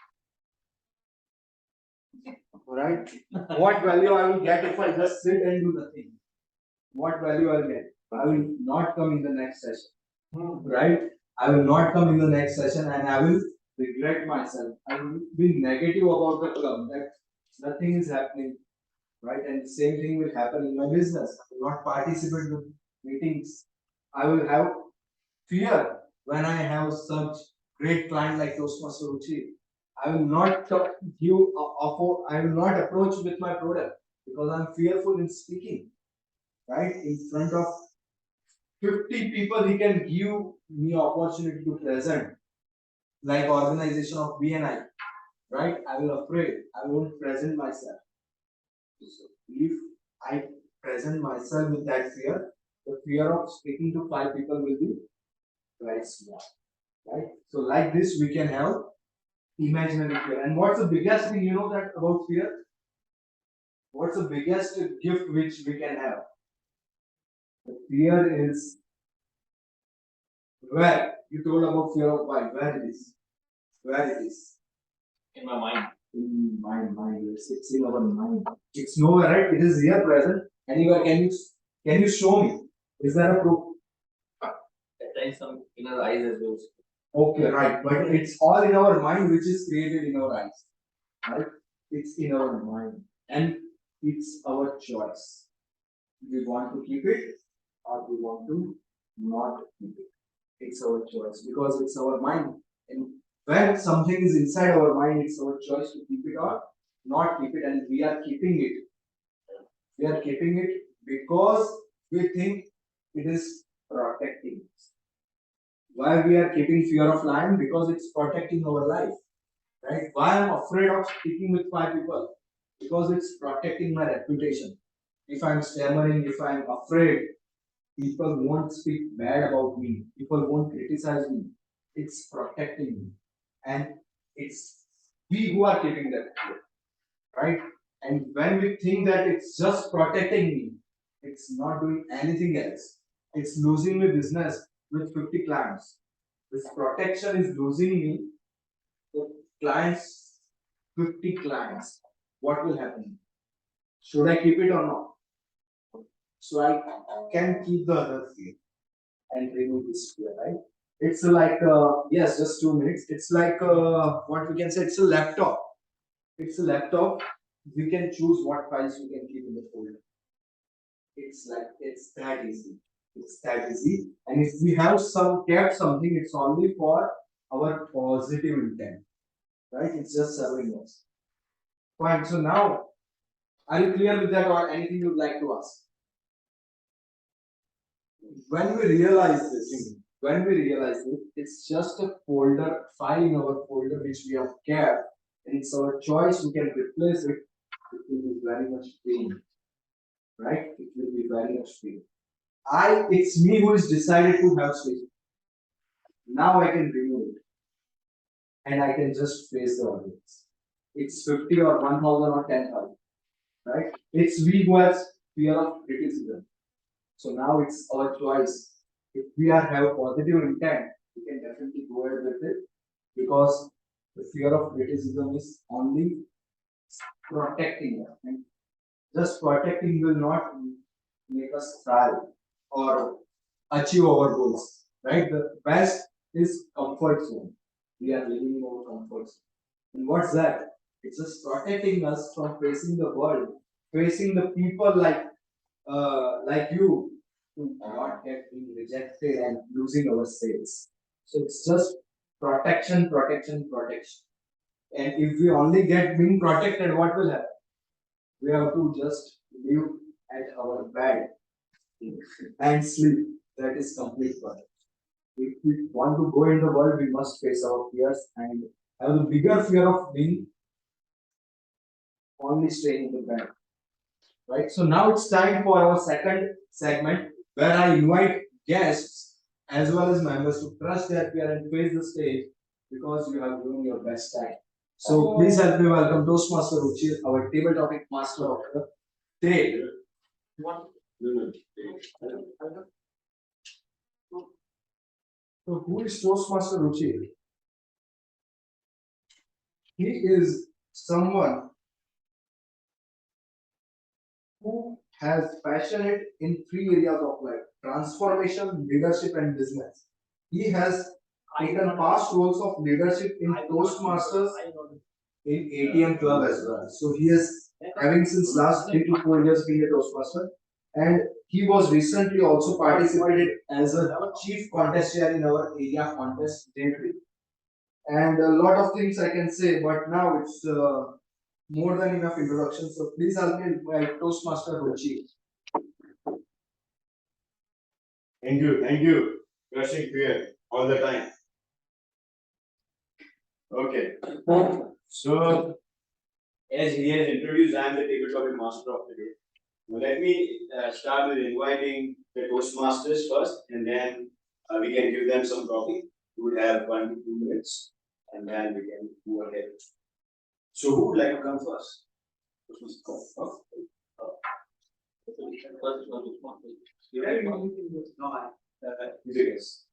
Right? What value I will get if I just sit and do nothing? What value I'll get? I will not come in the next session. Right? I will not come in the next session and I will regret myself. I will be negative about the club that nothing is happening. Right? And the same thing will happen in my business. I will not participate in meetings. I will have fear when I have such great client like Toastmaster Ruchi. I will not I will not approach with my product because I'm fearful in speaking. Right? In front of 50 people, he can give me opportunity to present, like organization of BNI, right? I will afraid, I won't present myself. So if I present myself with that fear, the fear of speaking to 5 people will be very small, right? So like this, we can have imaginary fear. And what's the biggest thing you know that about fear? What's the biggest gift which we can have? The fear is where you told about fear of why, where it is, where it is. In my mind. In mind, it's in our mind. It's nowhere, right? It is here present. Anywhere, can you show me? Is there a proof? At times some inner eyes as well. Okay, right. But it's all in our mind, which is created in our eyes. Right? It's in our mind. And it's our choice. We want to keep it or we want to not keep it. It's our choice because it's our mind. And when something is inside our mind, it's our choice to keep it or not keep it, and we are keeping it. We are keeping it because we think it is protecting us. Why we are keeping fear of lion? Because it's protecting our life. Right? Why I'm afraid of speaking with 5 people? Because it's protecting my reputation. If I'm stammering, if I'm afraid, people won't speak bad about me. People won't criticize me. It's protecting me. And it's we who are keeping that fear. Right? And when we think that it's just protecting me, it's not doing anything else. It's losing my business with 50 clients. this protection is losing me, the clients, 50 clients, what will happen? Should I keep it or not? So I can keep the other fear and remove this fear, right? It's like, yes, just 2 minutes. It's like, what we can say, it's a laptop. It's a laptop. We can choose what files we can keep in the folder. It's like, it's that easy. It's that easy. And if we have kept something, it's only for our positive intent, right? It's just serving us. Fine. So now, are you clear with that or anything you'd like to ask? When we realize this, it's just a folder, file in our folder which we have kept, and it's our choice. We can replace it. It will be very much pain, right? It will be very much pain. It's me who is decided to have space. Now I can remove it, and I can just face the audience. It's 50 or 1,000 or 10,000, right? It's we who has fear of criticism. So now it's our choice. If we have positive intent, we can definitely go ahead with it because the fear of criticism is only protecting us. And just protecting will not make us thrive or achieve our goals. Right? The best is comfort zone. We are living in our comfort zone. And what's that? It's just protecting us from facing the world, facing the people like you to not get being rejected and losing our sales. So it's just protection, protection, protection. And if we only get being protected, what will happen? We have to just live at our bed and sleep. That is complete protection. If we want to go in the world, we must face our fears and have the bigger fear of being only staying in the bed. Right? So now it's time for our second segment where I invite guests as well as members to trust their fear and face the stage because you have given your best time. So please help me welcome Toastmaster Ruchi, our table topic master of the day. So who is Toastmaster Ruchi? He is someone who has passionate in three areas of life: transformation, leadership, and business. He has taken past roles of leadership in Toastmasters in ATM Club as well. So he is having since last 3 to 4 years being a Toastmaster, and he was recently also participated as a chief contestant in our area contest day 3. And a lot of things I can say, but now it's more than enough introduction. So please help me invite Toastmaster Ruchi. Thank you. Crushing fear all the time. Okay. So, as he has introduced, I am the table topic master of the day. Now, let me start with inviting the Toastmasters first, and then we can give them some topic. We would have 1 to 2 minutes, and then we can move ahead. So, who would like to come first? Yes.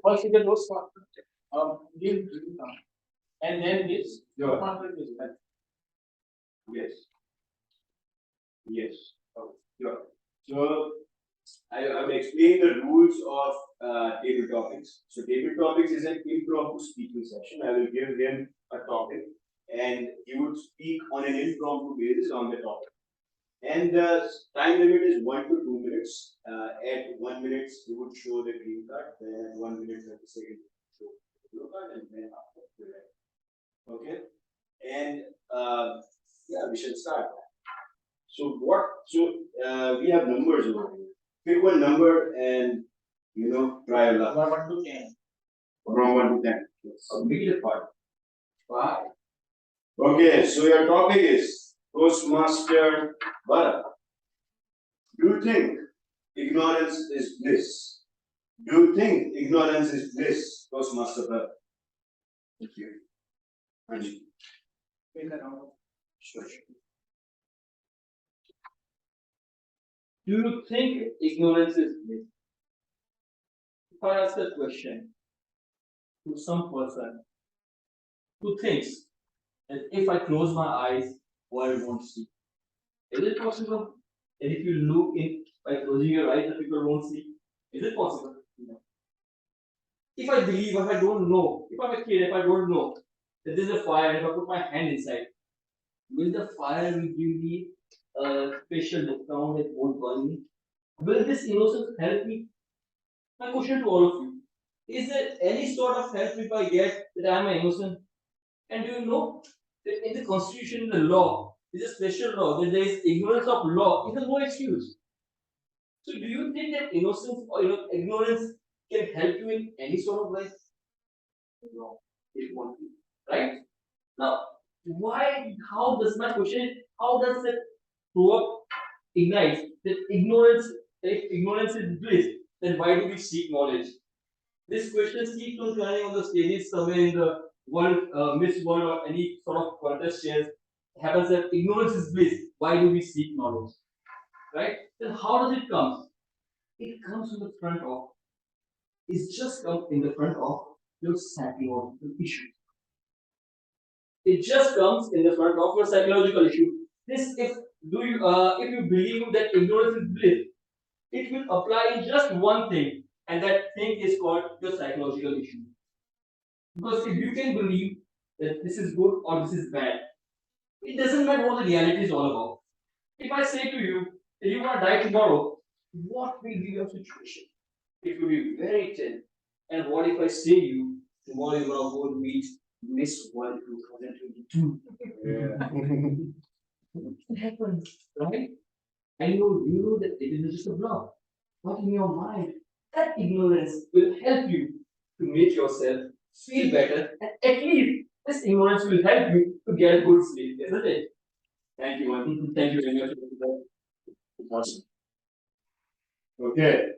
First you get those and then this Yes. Yes. Sure. So I will explain the rules of table topics. So table topics is an impromptu speaking session. I will give him a topic, and he would speak on an impromptu basis on the topic. And the time limit is 1 to 2 minutes. At 1 minute, he would show the green card. Then at 1 minute, 30 seconds, show the blue card, and then after the red. Okay. And yeah, we should start. So we have numbers over here. Pick one number and try your luck. 1 to 10. From 1 to 10. A big part. Wow. Okay, so your topic is Toastmaster Bharat. Do you think ignorance is bliss? Do you think ignorance is bliss, Toastmaster Bharat? Thank you. Anji. Sure. Do you think ignorance is bliss? if I ask a question to some person who thinks that if I close my eyes, world won't see. Is it possible? And if you look in by closing your eyes, the people won't see. Is it possible? No. If I believe, if I don't know, if I'm a kid, if I don't know that there's a fire, if I put my hand inside, will the fire will give me a special discount that won't burn me? Will this innocence help me? My question to all of you: is there any sort of help if I get that I am innocent? And do you know that in the constitution, in the law, there's a special law that there is ignorance of law is a no excuse. So do you think that innocence or ignorance can help you in any sort of life? No, it won't be. Right? Now, why? How does my question? How does it throw up ignite that ignorance? If ignorance is bliss, then why do we seek knowledge? This question keeps on running on the stages somewhere in the world, Miss World or any sort of contest shares. Happens that ignorance is bliss. Why do we seek knowledge? Right? Then how does it come? It comes in the front of. It's just come in the front of your psychological issue. It just comes in the front of your psychological issue. This if you believe that ignorance is bliss, it will apply in just one thing, and that thing is called your psychological issue. Because if you can believe that this is good or this is bad, it doesn't matter what the reality is all about. If I say to you that you want to die tomorrow, what will be your situation? It will be very tense. And what if I say you tomorrow you're gonna go to meet Miss World 2022? What happens, right? And you know that it is just a bluff. But in your mind, that ignorance will help you to make yourself feel better, and at least this ignorance will help you to get a good sleep, isn't it? Thank you, man. Thank you very much for that. Awesome. Okay,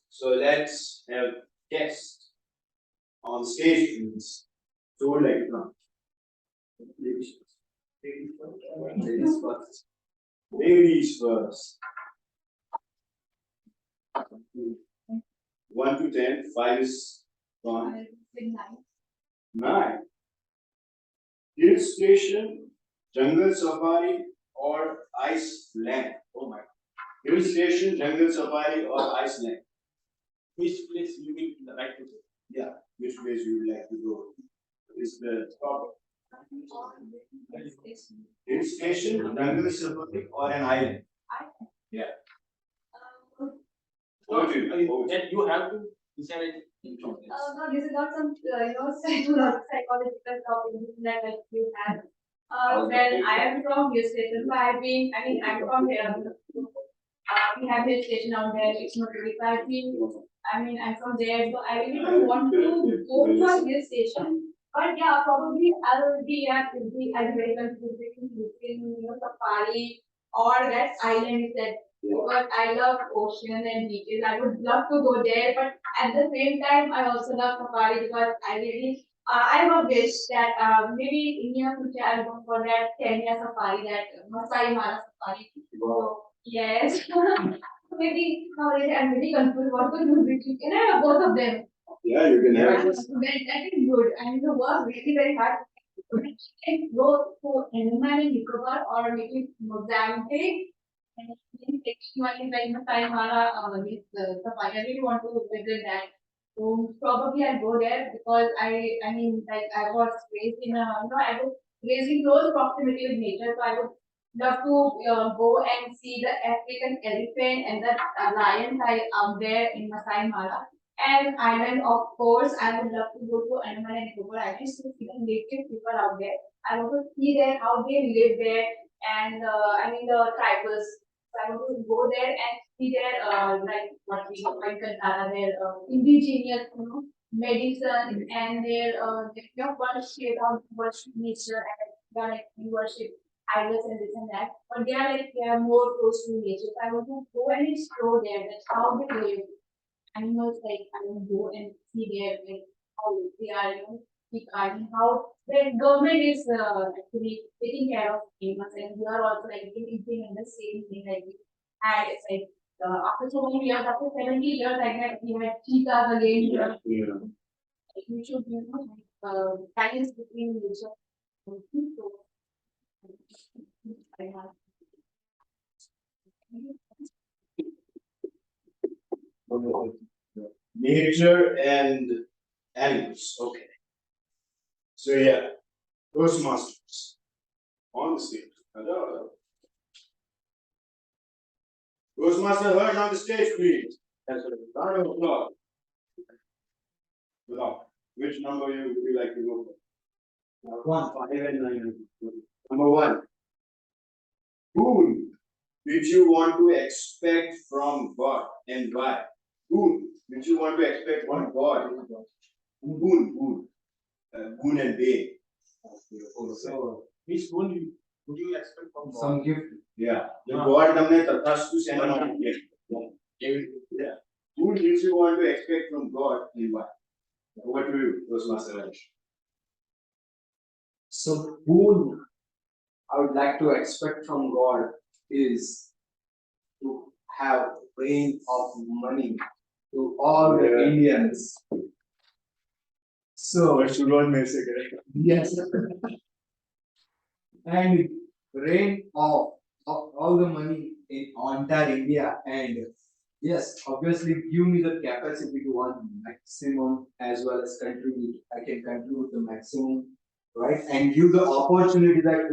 so let's have guests on stage, please. So would like to come. Ladies first. Ladies first. Ladies first. 1 to 10, 5 is gone. 9. Hill station, jungle safari, or Iceland. Oh my. Hill station, jungle safari, or Iceland. Which place you will like to go? Yeah, which place you would like to go? Is the top hill station, jungle safari, or an island? Yeah. Over to you. Over to you. Then you have to decide it in two minutes. No, this is not some, psychological topic that like you have. Well, I am from hill station, so I'm from here. We have hill station out there, it's not really, so I'm from there, so I really don't want to go to a hill station. But yeah, probably I'll be very confused between, safari or that island that, because I love ocean and beaches. I would love to go there, but at the same time, I also love safari because I have a wish that maybe in near future I'll go for that Kenya safari, that Masai Mara safari. So, yes. Maybe nowadays I'm really confused what to do between. Can I have both of them? Yeah, you can have it. That is good. I mean, the work really very hard. Can go to Andaman and Nicobar or maybe Mozambique. And then next one is like Masai Mara, this safari. I really want to visit that. So probably I'll go there because I mean, like I was raised in a, I was raised in close proximity with nature. So I would love to go and see the African elephant and the lions out there in Masai Mara. And island, of course, I would love to go to Andaman and Nicobar Islands to see the native people out there. I want to see there how they live there and the tribals. So I want to go there and see their like what we call Kantara, their indigenous, medicine and their worship of worship nature and like worship idols and this and that. But they are more close to nature. So I want to go and explore there. That's how they live animals like I don't go and see their like how they are, regarding how the government is actually taking care of animals and we are also like implementing the same thing like we had it's like after so many years, after 70 years, we had cheetahs again. Yeah. We should, balance between nature and human. So, I have. Nature and animals. Okay. So yeah, Toastmasters on the stage. Hello. Toastmaster heard on the stage, please. Round of applause. Now, which number would you like to go for? 1, 5, and 9. Number 1. Who did you want to expect from God and why? Who did you want to expect from God? Boon. Boon and Bane. So, which one would you expect from God? Some gift. Yeah. The God हमने तथास्तु से मना किया. Yeah. Who did you want to expect from God and why? Over to you, Toastmaster. So boon I would like to expect from God is to have rain of money to all the Yeah. Indians. So yes, and rain of all the money in entire India, and yes, obviously give me the capacity to earn maximum as well as contribute. I can contribute the maximum, right? And give the opportunity that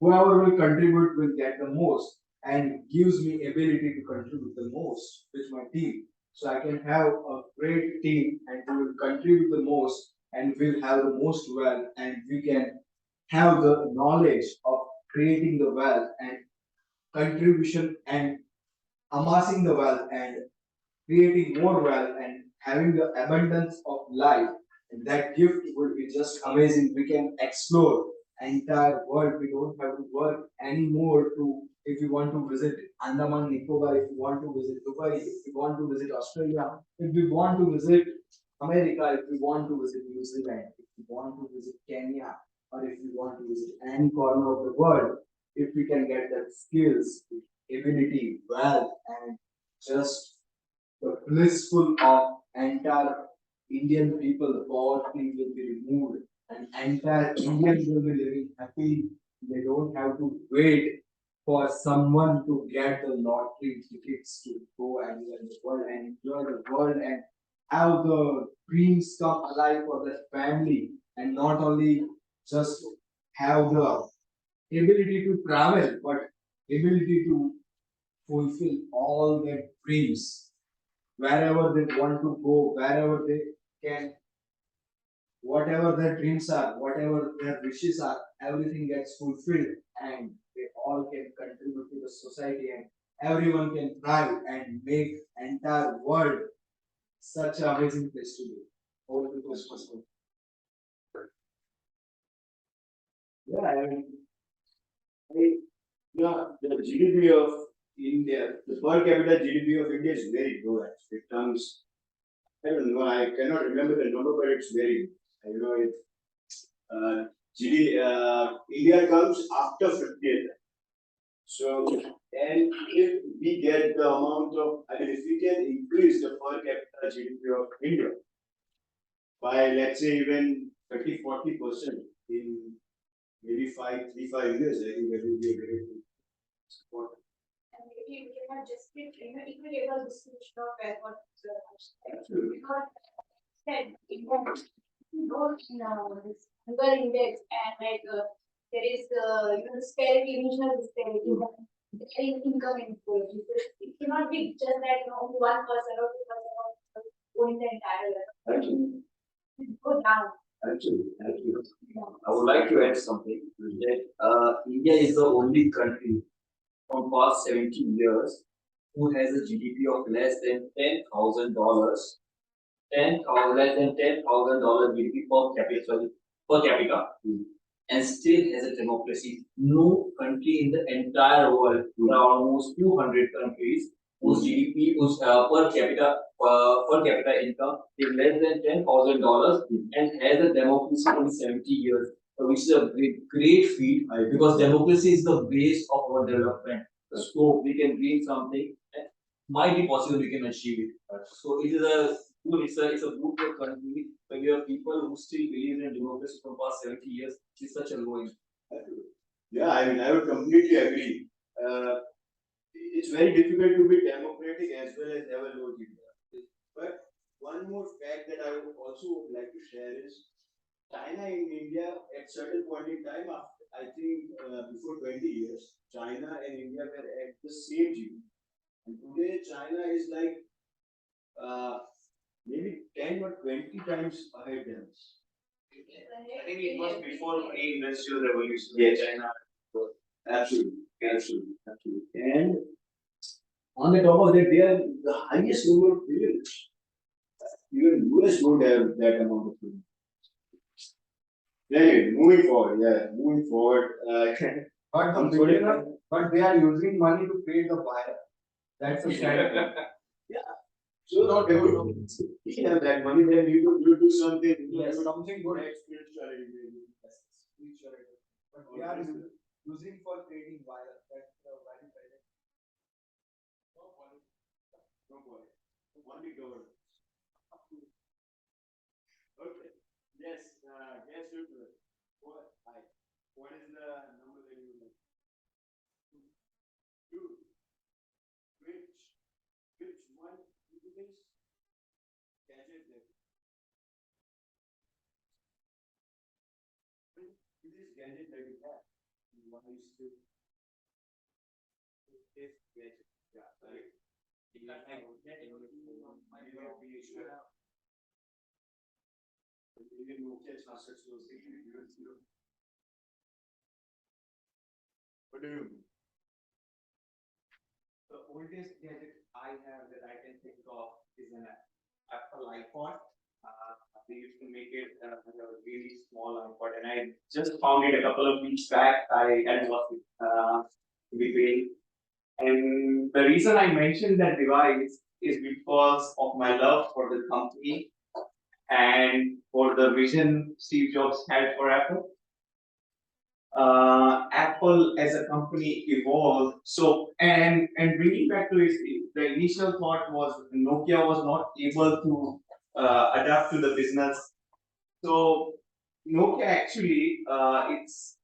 whoever will contribute will get the most, and gives me ability to contribute the most with my team. So I can have a great team and we will contribute the most and we'll have the most wealth, and we can have the knowledge of creating the wealth and contribution and amassing the wealth and creating more wealth and having the abundance of life. And that gift would be just amazing. We can explore entire world. We don't have to work anymore to if you want to visit Andaman Nicobar, if you want to visit Dubai, if you want to visit Australia, if we want to visit America, if we want to visit New Zealand, if we want to visit Kenya, or if we want to visit any corner of the world, if we can get that skills, ability, wealth, and just the blissful of entire Indian people, the poverty will be removed, and entire Indians will be living happy. They don't have to wait for someone to get the lottery tickets to go anywhere in the world and enjoy the world and have the dreams come alive for their family, and not only just have the ability to travel, but ability to fulfill all their dreams wherever they want to go, wherever they can, whatever their dreams are, whatever their wishes are, everything gets fulfilled, and they all can contribute to the society, and everyone can thrive and make entire world such an amazing place to be. Over to those person. Yeah, yeah, the GDP of India, the per capita GDP of India is very low. Actually, it comes. I don't know. I cannot remember the number, but it's very. You know, it. India comes after 50th. So, and if we get the amount of, I mean, if we can increase the per capita GDP of India by, let's say, even 30-40% in maybe 5 years, I think that will be a great support. And maybe we can have just equitable distribution of wealth because said it won't go in this hunger index and there is disparity, regional disparity, there is income inequality. So it cannot be just that only 1% or 2% of going the entire level. Absolutely. It go down. Absolutely. I would like to add something that India is the only country from past 70 years who has a GDP of less than $10,000, less than $10,000 GDP per capita, and still has a democracy. No country in the entire world, there are almost 200 countries whose GDP, whose per capita income is less than $10,000 and has a democracy in 70 years, which is a great feat because democracy is the base of our development. So we can dream something. might be possible we can achieve it. So it is a good, it's a good for country when you have people who still believe in democracy from past 70 years. It's such a low impact. Yeah, I mean, I would completely agree. It's very difficult to be democratic as well as have a low GDP. But one more fact that I would also like to share is China and India at certain point in time, after, I think before 20 years, China and India were at the same GDP. And today China is like uh, maybe 10 or 20 times ahead than us. I think it was before pre-industrial revolution. Yes. China. Absolutely, absolutely, absolutely. And on the top of that, they are the highest number of privilege. Even US don't have that amount of privilege. Anyway, moving forward. But the I'm sorry. beginner, but they are using money to pay the buyer. That's a sad thing. So no, if you have that money, then you do something. Yes, something good. Spirituality. Spirituality. But they are using for trading buyer. That's the value private. No problem. Only government. Okay. Yes. Guess you do it. What is the number that you like? Two. Which one is this gadget that? This gadget that you have. What is this? This gadget. Yeah. Right. Even Nokia transfers to 0. What do you mean? The oldest gadget I have that I can think of is an Apple iPod. They used to make it a really small iPod, and I just found it a couple of weeks back. I had lost it between. And the reason I mentioned that device is because of my love for the company and for the vision Steve Jobs had for Apple. Apple as a company evolved. So and bringing back to it, the initial thought was Nokia was not able to adapt to the business. So Nokia actually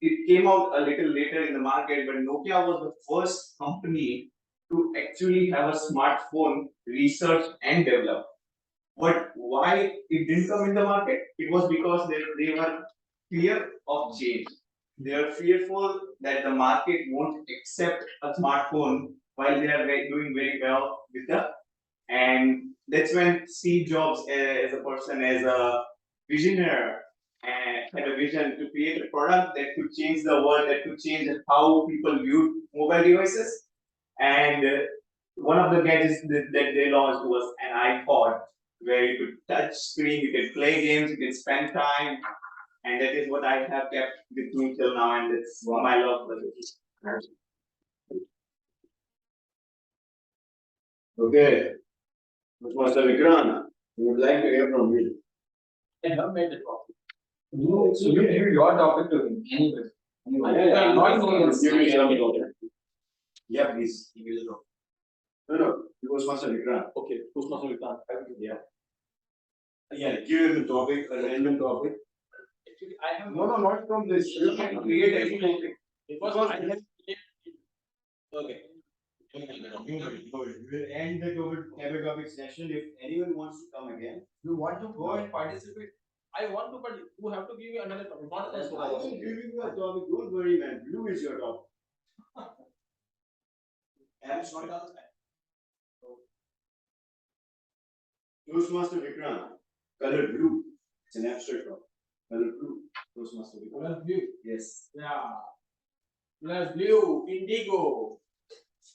it came out a little later in the market, but Nokia was the first company to actually have a smartphone research and develop. But why it didn't come in the market? It was because they were fear of change. They are fearful that the market won't accept a smartphone while they are doing very well with the. And that's when Steve Jobs, as a person, as a visionary, had a vision to create a product that could change the world, that could change how people view mobile devices. And one of the gadgets that they launched was an iPod, where you could touch screen, you can play games, you can spend time, and that is what I have kept with me till now, and it's my love for it. Okay. Mr. Vikrana, we would like to hear from you. I have made the topic. So you give your topic to him. Anyway. Yeah, not give me some topic. Yeah, please. Give me the topic. No, it was Mr. Vikrana. Okay, Toastmasters we can't. Yeah. Yeah, give him the topic, a random topic. Actually, I have No, not from this. You can create any topic. because I have. Okay. We will end the topic session. If anyone wants to come again, You want to go and participate? I want to, but you have to give me another topic, not I a will give you a topic. Don't worry, man. Blue is your topic. I'm not all the time. Toastmaster Vikrana, color blue. It's an abstract topic. Color blue. Toastmaster Vikrana. Color blue. Yes. Yeah. Color blue, indigo.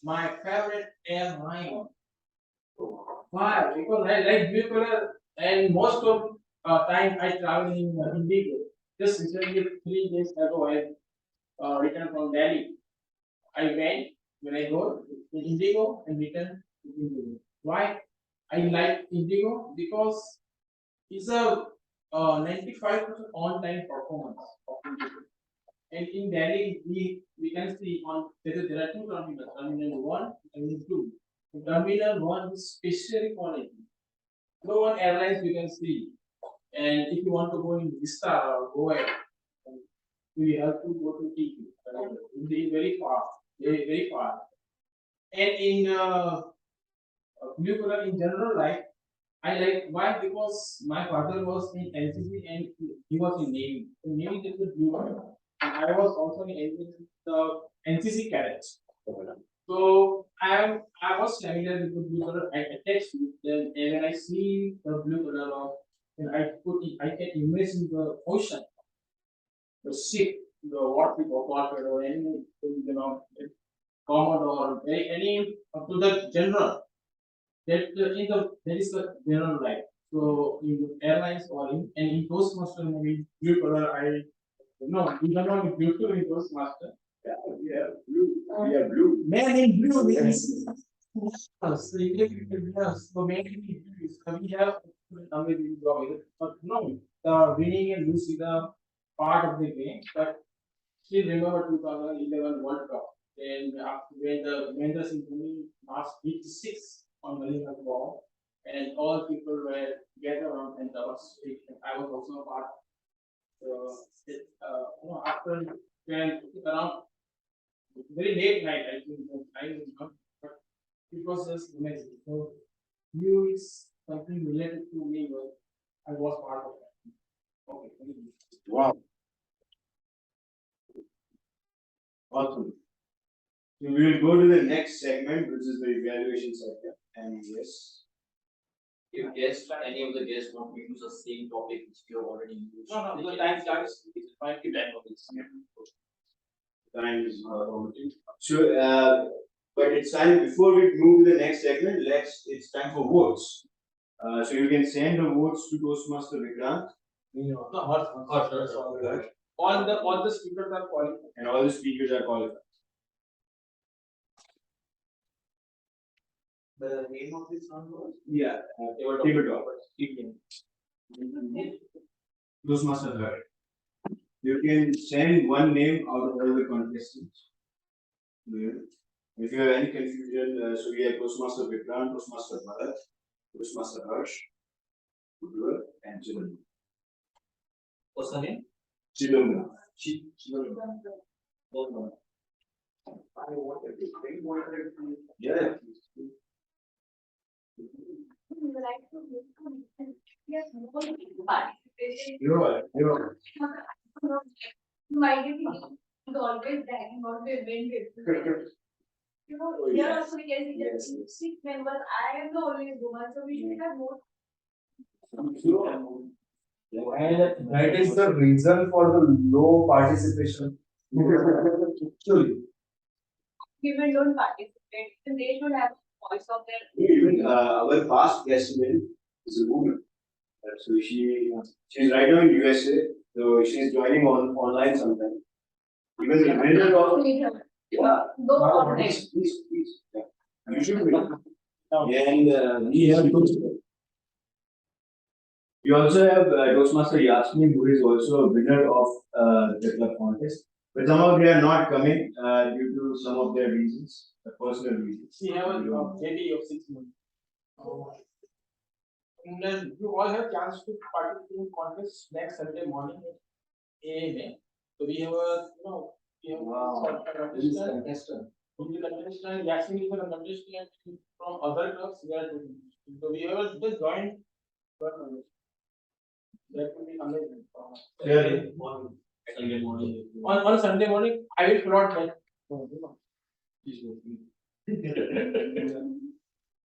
My favorite airline. Why? Because I like blue color, and most of time I travel in indigo. Just recently, 3 days ago, I returned from Delhi. I went when I go in indigo and return in indigo. Why? I like indigo because it's a 95% on-time performance of indigo. And in Delhi, we can see on there are two terminals, terminal 1 and terminal 2. Terminal 1 is specially for it. No one airlines you can see. And if you want to go in Vista or go ahead, we have to go to TQ. It is very far, very far. And in blue color in general, like I like why because my father was in NCC and he was in Navy. So Navy is the blue color. And I was also in the NCC cadets. So I was familiar with the blue color. I attached it. Then and when I see the blue color of, and I can imagine the ocean, the ship, the what we call or any common or any up to the general. That in the there is the general right. So in the airlines or in Toastmaster movie, blue color, I no, we don't know blue color in Toastmaster. Yeah, we are blue. We are blue. Man in blue means so yes, so man in blue is we have amazing job, but no, the winning and losing the part of the game, but still remember 2011 World Cup. Then after when the Mahendra Singh Dhoni last hit six on Malinga ball, and all people were gathered around and that was I was also a part. After when around very late night, I think the time is not, but it was just amazing. So you is something related to me, but I was part of that. Okay, thank you. Wow. Awesome. So we will go to the next segment, which is the evaluation segment. And yes, If guests, any of the guests want to use the same topic which we have already used. No, they the can time use starts. Find the time of this. time is limited. So, but it's time before we move to the next segment. It's time for votes. So you can send the votes to Toastmaster Vikrant. No, all the speakers are qualified. And all the speakers are qualified. The name of this one was? Yeah, tabletop. Toastmaster heard. You can send one name out of all the contestants. Yeah. If you have any confusion, so we have Toastmaster Vikrant, Toastmaster Bharat, Toastmaster Harsh, Udwar, and Chidambaram. What's the name? Chidambaram. Yeah. Yes, more participation. You're. My is always bragging about the event. Here also we can see that six members. I am the only woman, so we should have more. And that is the reason for the low participation. Actually, Women don't participate, so they should have a voice of their. Even our past president is a woman. So she's right now in USA. So she's joining online sometime. Even the winner of yeah. Go on next. Please. Yeah. You should be. And we have we also have Toastmaster Yasmin, who is also a winner of the club contest. But somehow they are not coming due to some of their reasons, personal reasons. We have a baby of 6 months. And then you all have chance to participate in contest next Sunday morning at 8 a.m. So we have we have a contestant. Yasmin is a contestant from other clubs. We are doing. So we have just joined. That will be amazing. Sunday morning. On Sunday morning, I will plot that.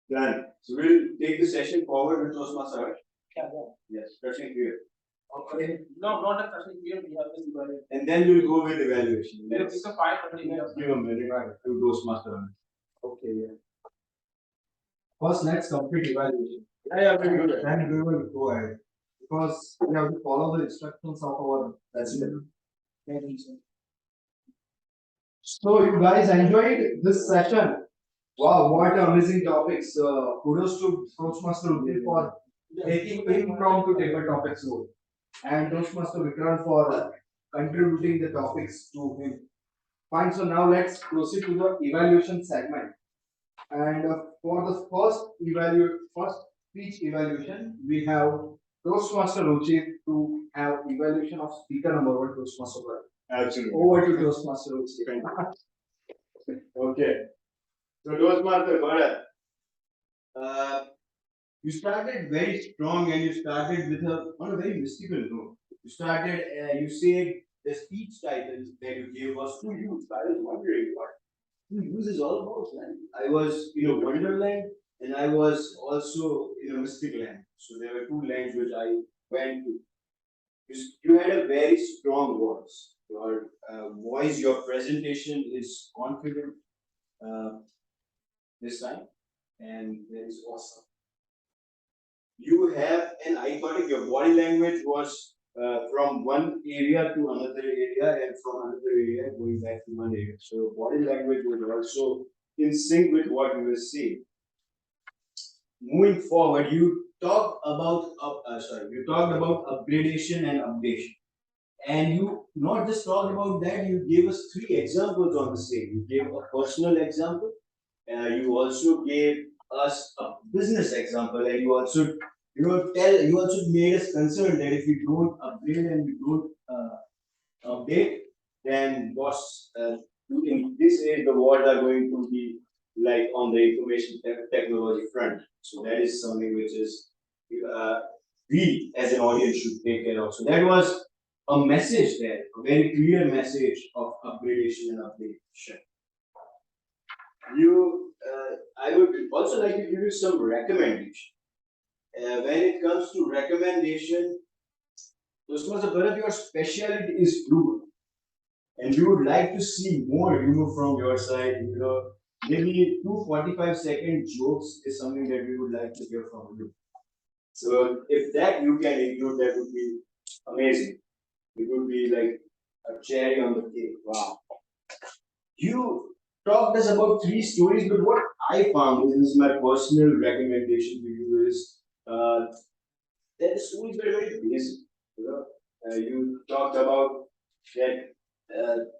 Done. So we'll take the session forward with Toastmaster. Yes, question clear. Okay. No, not a question here. We have this evaluation. And then we'll go with evaluation. Let's It's a 5:30. give a minute to Toastmaster. okay, yeah. First, let's complete evaluation. Yeah, very good. Then we will go ahead. Because we have to follow the instructions of our president. So you guys enjoyed this session. Wow, what amazing topics. Kudos to Toastmaster Udit for taking impromptu table topics role. And Toastmaster Vikrant for contributing the topics to him. Fine, so now let's proceed to the evaluation segment. And for the first speech evaluation, we have Toastmaster Ruchi to have evaluation of speaker number one Toastmaster. Absolutely. Over to Toastmaster Ruchi. Okay. So Toastmaster Bharat, uh, you started very strong and you started with on a very mystical note. You started, you said the speech title that you gave was too huge. I was wondering what use is all about, man. I was in a wonderland and I was also in a mystic land. So there were two lands which I went to. You had a very strong voice. Your voice, your presentation is confident this time, and that is awesome. You have an iconic, your body language was from one area to another area and from another area going back to one area. So body language was also in sync with what you were saying. Moving forward, you talked about upgradation and updation. And you not just talked about that, you gave us three examples on the same. You gave a personal example, you also gave us a business example, and you also made us concerned that if we don't upgrade and we don't update, then boss, in this age the wars are going to be like on the information technology front. So that is something which is uh, we as an audience should take care of. So that was a message there, a very clear message of upgradation and updation. I would also like to give you some recommendation. When it comes to recommendation, Toastmaster Bharat, your specialty is humor, and we would like to see more humor from your side. Maybe 2 45-second jokes is something that we would like to hear from you. So if that you can include, that would be amazing. It would be like a cherry on the cake. Wow. You talked us about three stories, but what I found, this is my personal recommendation to you, is that the stories were very basic. You talked about that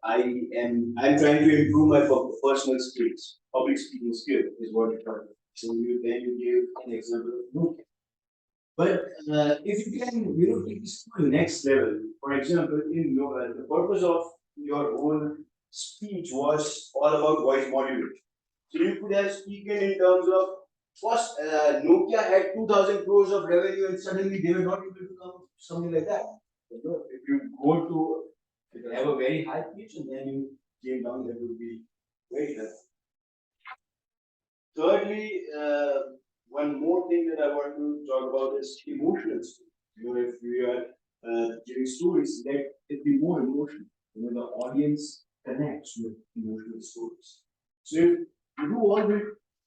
I'm trying to improve my personal skills, public speaking skill is what you talked about. So you gave an example of book. But if you can, take this to the next level. For example, the purpose of your whole speech was all about voice modulation. So you could have spoken in terms of first Nokia had 2,000 crores of revenue and suddenly they were not able to come something like that. If you go to have a very high pitch and then you came down, that would be very helpful. Thirdly, one more thing that I want to talk about is emotional stories. If we are giving stories, let it be more emotional. The audience connects with emotional stories. So if you do all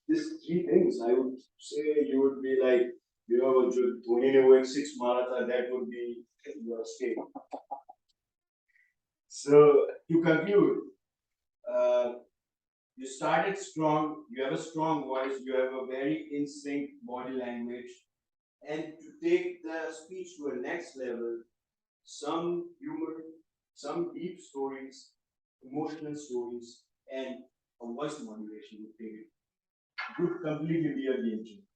these three things, I would say you would be like, जो धोनी ने वो एक 6 मारा था, that would be your state. So to conclude, you started strong, you have a strong voice, you have a very in sync body language, and to take the speech to a next level, some humor, some deep stories, emotional stories, and a voice modulation would take it. Would completely be a game changer.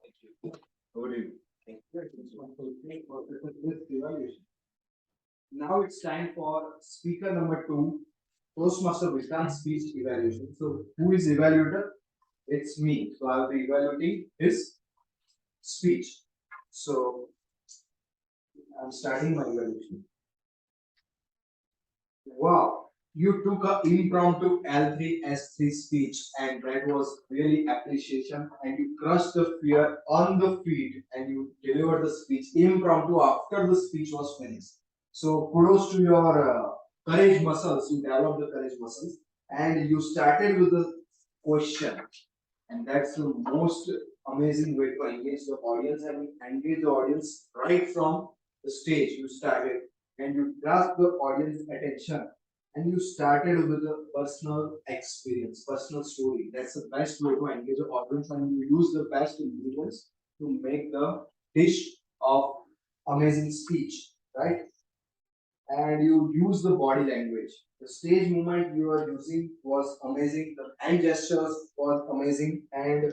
Thank you. Over to you. Thank you. Now it's time for speaker number two, Toastmaster Vikrant speech evaluation. So who is evaluator? It's me. So I'll be evaluating his speech. So I'm starting my evaluation. Wow, you took a impromptu L3S3 speech, and that was really appreciation. And you crushed the fear on the feet, and you delivered the speech impromptu after the speech was finished. So kudos to your courage muscles. You developed the courage muscles, and you started with the question, and that's the most amazing way to engage the audience. And you engage the audience right from the stage. You started and you grasp the audience attention, and you started with a personal experience, personal story. That's the best way to engage the audience, and you use the best ingredients to make the dish of amazing speech, right? And you use the body language. The stage movement you are using was amazing. The hand gestures was amazing, and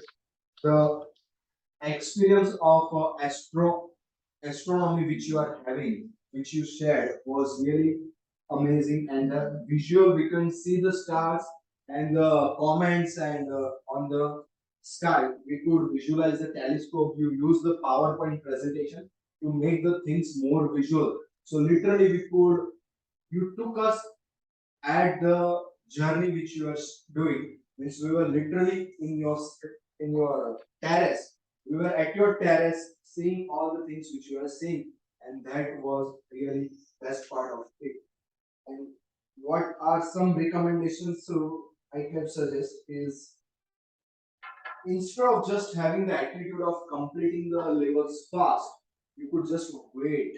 the experience of astronomy which you are having, which you shared, was really amazing. And the visual, we can see the stars and the comments, and on the sky, we could visualize the telescope. You use the PowerPoint presentation to make the things more visual. So literally, you took us at the journey which you are doing. Means we were literally in your terrace. We were at your terrace seeing all the things which you are seeing, and that was really best part of it. And what are some recommendations so I can suggest is, instead of just having the attitude of completing the levels fast, you could just wait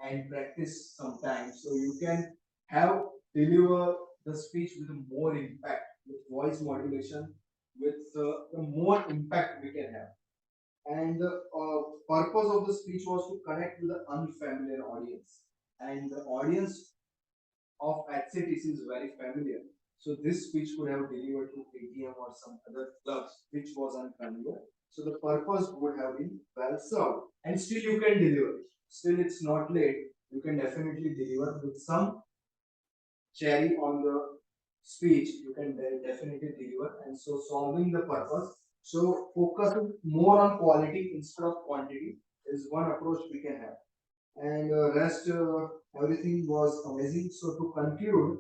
and practice sometimes, so you can have deliver the speech with more impact, with voice modulation, with the more impact we can have. And the purpose of the speech was to connect with the unfamiliar audience, and the audience of HCTC is very familiar. So this speech could have delivered to ATM or some other clubs which was unfamiliar. So the purpose would have been well served. And still you can deliver. Still it's not late. You can definitely deliver with some cherry on the speech. You can definitely deliver. And so solving the purpose. So focusing more on quality instead of quantity is one approach we can have. And rest everything was amazing. So to conclude,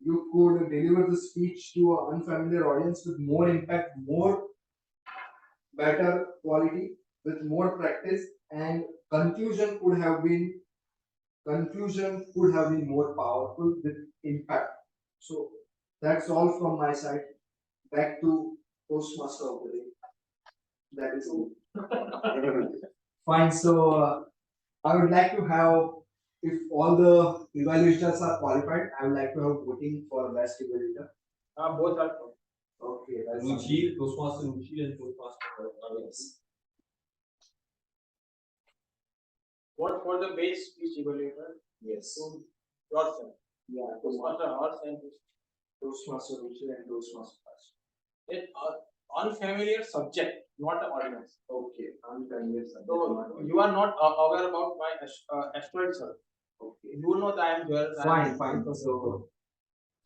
you could deliver the speech to an unfamiliar audience with more impact, more better quality, with more practice, and conclusion could have been more powerful with impact. So that's all from my side. Back to Toastmaster of the day. That is all. Fine. So I would like to have, if all the evaluators are qualified, I would like to have voting for best evaluator. Both are. Okay, that's Ruchi, Toastmaster Ruchi and Toastmaster Avis. What for the base speech evaluator? yes. So, yourself. Yeah, Toastmaster Arts and Toastmaster Ruchi and Toastmaster Pass. it unfamiliar subject, not the audience. Okay, unfamiliar subject. So you are not aware about my asteroid, sir. Okay. You know that I am here. Fine. So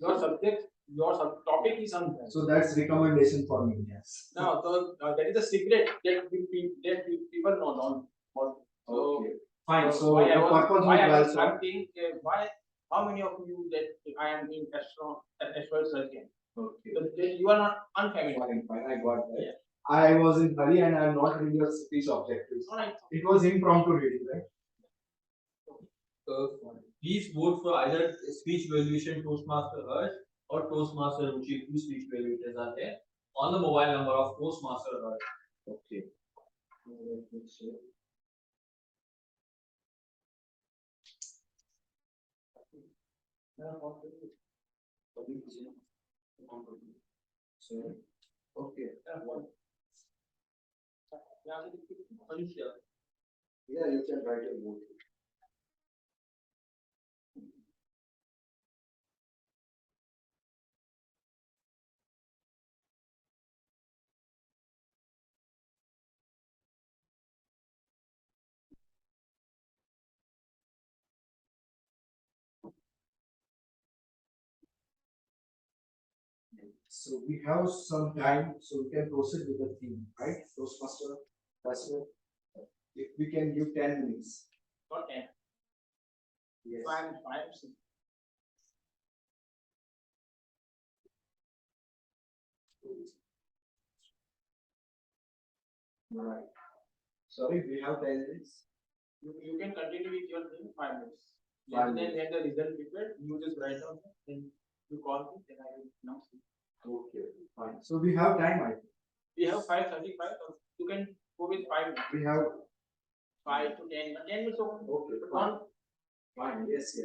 Your subject, your topic is unfamiliar. so that's recommendation for me. Yes. Now, so that is a secret that people know not. So, Okay. Fine. So why I the was, purpose why was I well was served. asking why, how many of you that I am in asteroid surgeon? Okay. So then you are not unfamiliar. Fine. I got that. Yeah. I was in hurry and I am not reading your speech objectives. Alright. It was impromptu reading, right? Please vote for either speech evaluation Toastmaster Harsh or Toastmaster Ruchi. Two speech evaluators are there on the mobile number of Toastmaster Harsh. Okay. So, okay. Yeah, you can write a vote. So we have some time, so we can proceed with the theme, right? Toastmaster, Pastor. If we can give 10 minutes. Not 10. Yes. Five. Right. Sorry, we have 10 minutes. You can continue with your thing 5 minutes. 5 And then minutes. when the result prepared, you just write down, then you call me, then I will announce it. Okay, fine. So we have time, I think. We have 5:35, so you can go with 5 minutes. We have 5 to 10, 10 minutes. okay, But fine. not, Fine, yes.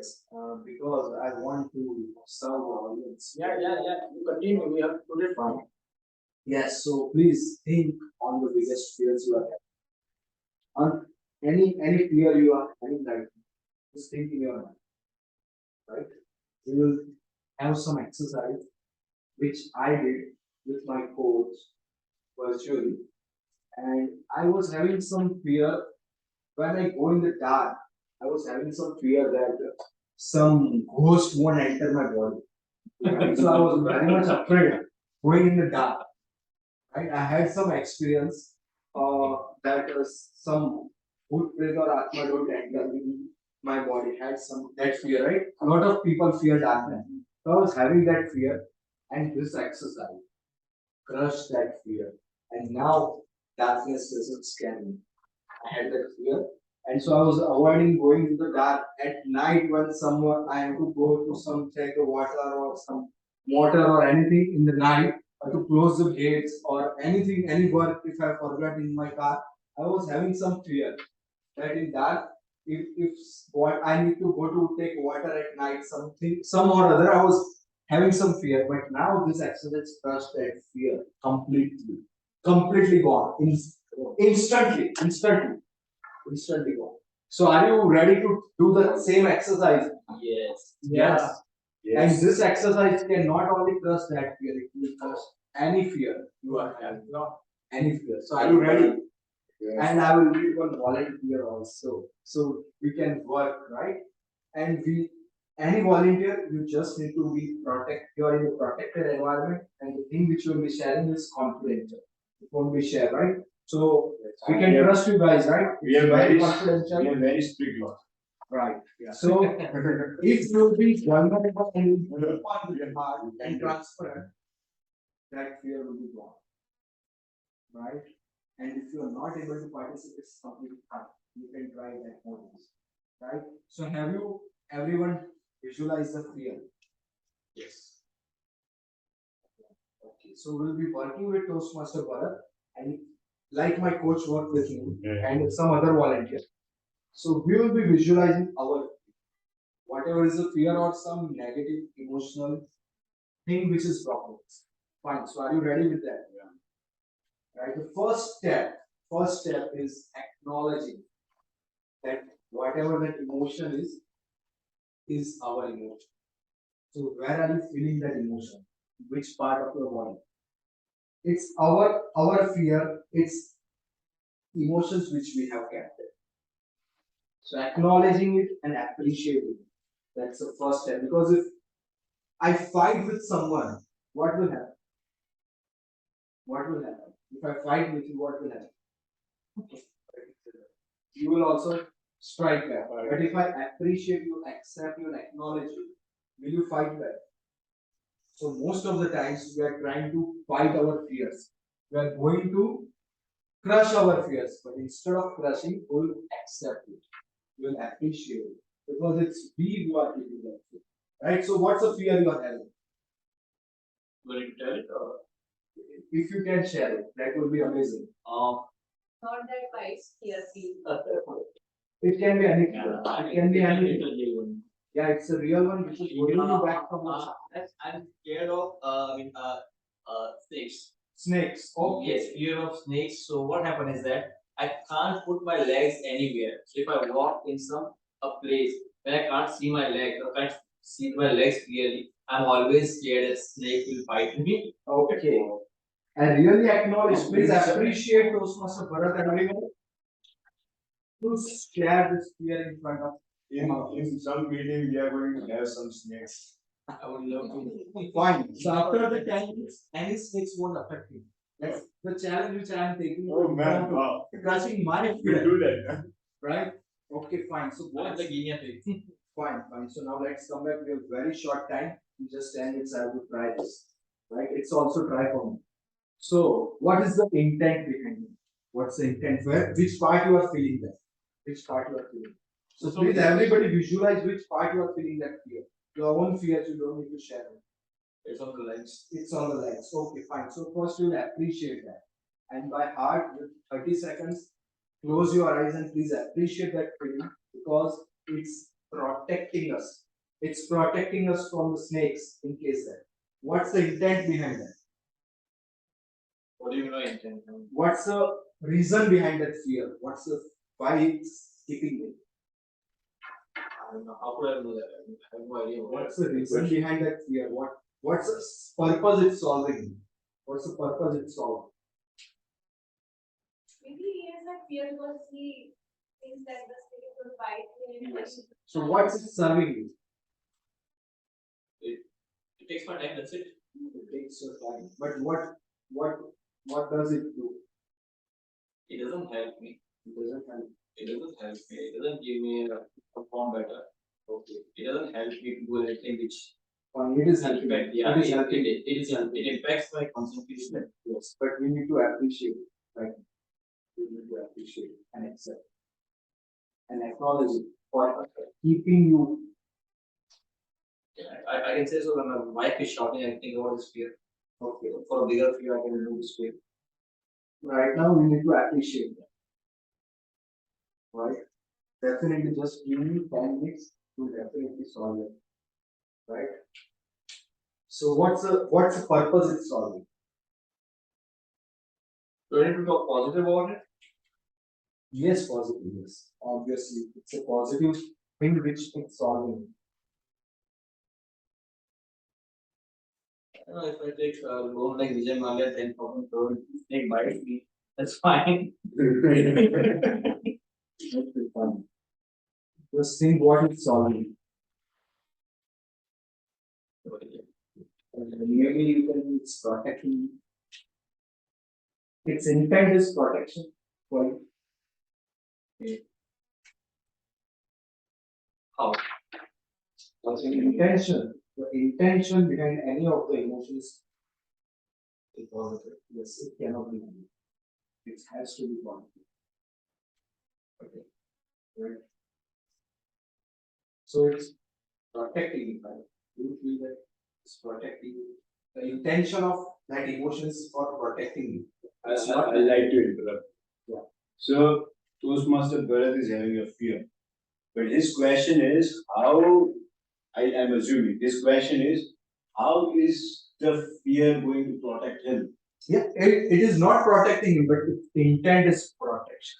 Because I want to serve the audience. yeah. You continue. We have put it Fine. Yes, so please think on the biggest fears you are having. On any fear you are having right now, just think in your mind. Right? We will have some exercise which I did with my coach virtually. And I was having some fear when I go in the dark. I was having some fear that some ghost won't enter my body. Right? So I was very much afraid going in the dark. Right? I had some experience that some good breath or atma don't enter in my body. Had some that fear, right? A lot of people fear darkness. So I was having that fear, and this exercise crushed that fear. And now darkness doesn't scare me. I had that fear. And so I was avoiding going to the dark at night when someone I have to go to some take a water or some water or anything in the night or to close the gates or anything, any work if I forgot in my car. I was having some fear that in dark, if what I need to go to take water at night, something, some or other, I was having some fear. But now this exercise crushed that fear completely, completely gone, instantly gone. So are you ready to do the same exercise? Yes. Yes. And this exercise can not only crush that fear, it will crush any fear you are having. Any fear. So are you ready? And I will be one volunteer also. So we can work, right? And we any volunteer, you just need to be you are in a protected environment and the thing which you will be sharing is confidential. It won't be shared, right? So we can trust you guys, right? We are It's very confidential. We are very strict law. Right. So if you will be vulnerable and open with your heart and transparent, that fear will be gone. Right? And if you are not able to participate, it's completely fine. You can try that once. Right? So have you everyone visualize the fear? Yes. Okay. So we'll be working with Toastmaster Bharat and like my coach worked with me and some other volunteer. So we will be visualizing our whatever is the fear or some negative emotional thing which is blocking us. Fine. So are you ready with that? Yeah. Right. The first step is acknowledging that whatever that emotion is our emotion. So where are you feeling that emotion? Which part of your body? It's our fear. It's emotions which we have captured. So acknowledging it and appreciating it. That's the first step. Because if I fight with someone, what will happen? What will happen? If I fight with you, what will happen? You will also strike back. But if I appreciate you, accept you, and acknowledge you, will you fight back? So most of the times we are trying to fight our fears. We are going to crush our fears, but instead of crushing, we will accept it. We will appreciate it. Because it's we who are feeling that fear. Right? So what's the fear you are having? Will you tell it or? If you can share it, that would be amazing. Not that vice here, feel. It can be anything. It can be anything. Anything. Yeah, it's a real one which is holding you back from I'm scared of snakes. snakes. Okay. Yes, fear of snakes. So what happened is that I can't put my legs anywhere. So if I walk in a place where I can't see my legs or can't see my legs clearly, I'm always scared that snake will bite me. Okay. I really acknowledge, please appreciate Toastmaster Bharat and everyone to share this fear in front of In some meeting, we are going to have some snakes. I would love to. Fine. So after the 10 minutes, any snakes won't affect you. That's the challenge which I am taking. Oh man, wow. Crushing my We'll fear. do that. Right? Okay, fine. So I'm what's the guinea pig. fine. So now let's come back. We have very short time. We just 10 minutes. I have to try this. Right? It's also try for me. So what is the intent behind it? What's the intent? Which part you are feeling that? Which part you are feeling? So please everybody visualize which part you are feeling that fear. Your own fears you don't need to share it. It's on the legs. It's on the legs. Okay, fine. So first you will appreciate that. And by heart, with 30 seconds, close your eyes and please appreciate that feeling because it's protecting us. It's protecting us from the snakes in case that. What's the intent behind that? What do you know intent? What's the reason behind that fear? What's the why it's keeping it? I don't know. How could I know that? I have no idea. What's the reason behind that fear? What What's the purpose it's solving? What's the purpose it's solving? Maybe he has that fear because he thinks that the spirit will bite him. Yes. So what's it serving you? It takes my time, that's it. It takes your time. But what does it do? It doesn't help me. It doesn't help. It doesn't help me. It doesn't give me a perform better. Okay. It doesn't help me to do anything which It is helping. impact. Yeah, It is helping. it impacts my concentration. Yes, but we need to appreciate it, right? We need to appreciate it and accept and acknowledge it for keeping you. I can say so when my wife is shouting, I think about this fear. Okay. For a bigger fear, I can do this fear. Right now, we need to appreciate that. Right? Definitely, just give me 10 minutes to definitely solve it. Right? So, what's the purpose it's solving? Do I need to talk positive about it? Yes, positive. Yes, obviously, it's a positive thing which it's solving. I don't know if I take a loan like Vijay Mallya 10,000 crore, take by me, that's fine. Just think what it's solving. And maybe you can it's protecting. Its intent is protection. Why? How? What's the intention? The intention behind any of the emotions is positive. Yes, it cannot be negative. It has to be positive. Okay. Right. So it's protecting you, right? You feel that it's protecting you. The intention of that emotion is for protecting you. It's not I like to interrupt. Yeah. So Toastmaster Bharat is having a fear, but his question is how. I am assuming his question is how is the fear going to protect him? Yeah, it is not protecting him, but the intent is protection.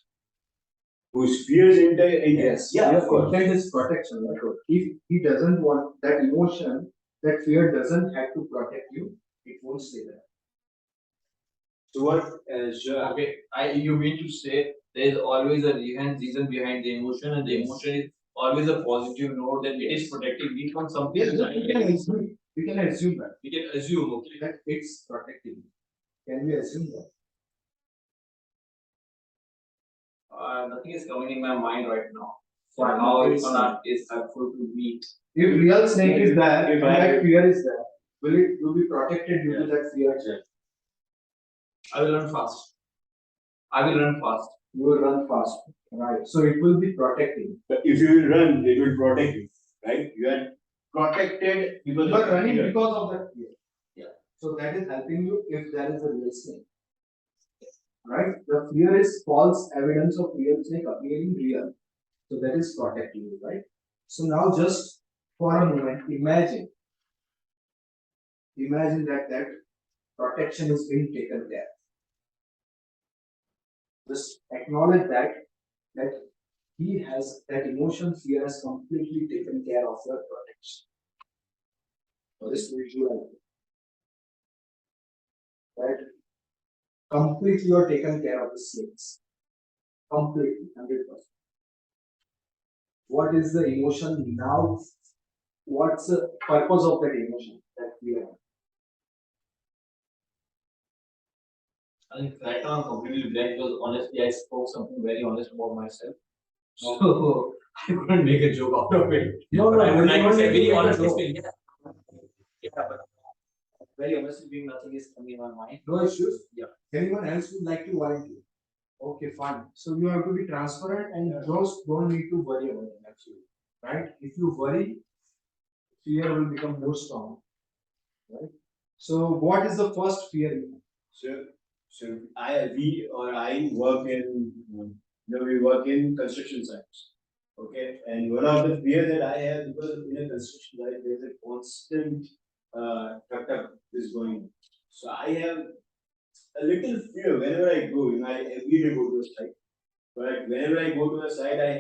Whose fear is Yes, yeah, your of course. intent is protection. Right? If he doesn't want that emotion, that fear doesn't have to protect you, it won't stay there. So what? Sure. Okay, you mean to say there is always a reason behind the emotion, and the Yes. emotion is always a positive note that it is protecting me from something. Yes, we can assume. We can assume that We can assume, okay. that it's protecting you. Can we assume that? Nothing is coming in my mind right now. Fine. How it is helpful to me. If real snake is there, if If I- that fear is there, will it be protected due to that fear? I will run fast. I will run fast. You will run fast, right? So it will be protecting. But if you will run, it will protect you, right? You are protected because You of are running fear. because of that fear. Yeah. So that is helping you if there is a real snake. Right? The fear is false evidence of real snake appearing real. So that is protecting you, right? So now just for a moment, imagine that protection is being taken care. Just acknowledge that he has that emotion, fear has completely taken care of your protection. Just visualize it. Right? Completely you are taken care of the snakes. Completely, 100%. What is the emotion now? What's the purpose of that emotion that we have? I think right now I'm completely blank because honestly I spoke something very honest about myself. So I couldn't make a joke out of it. No, But I would like to say very make a honestly joke. speaking, yeah, but very honestly speaking, nothing is coming in my mind. No issues? Yeah. Anyone else would like to volunteer? Okay, fine. So you have to be transparent and those don't need to worry about it actually. Right? If you worry, fear will become more strong. Right? So what is the first fear you have? So I work in we work in construction sites. Okay, and one of the fear that I have because in a construction site there's a constant tuk is going on. So I have a little fear whenever I go. I every day go to a site, but whenever I go to a site, I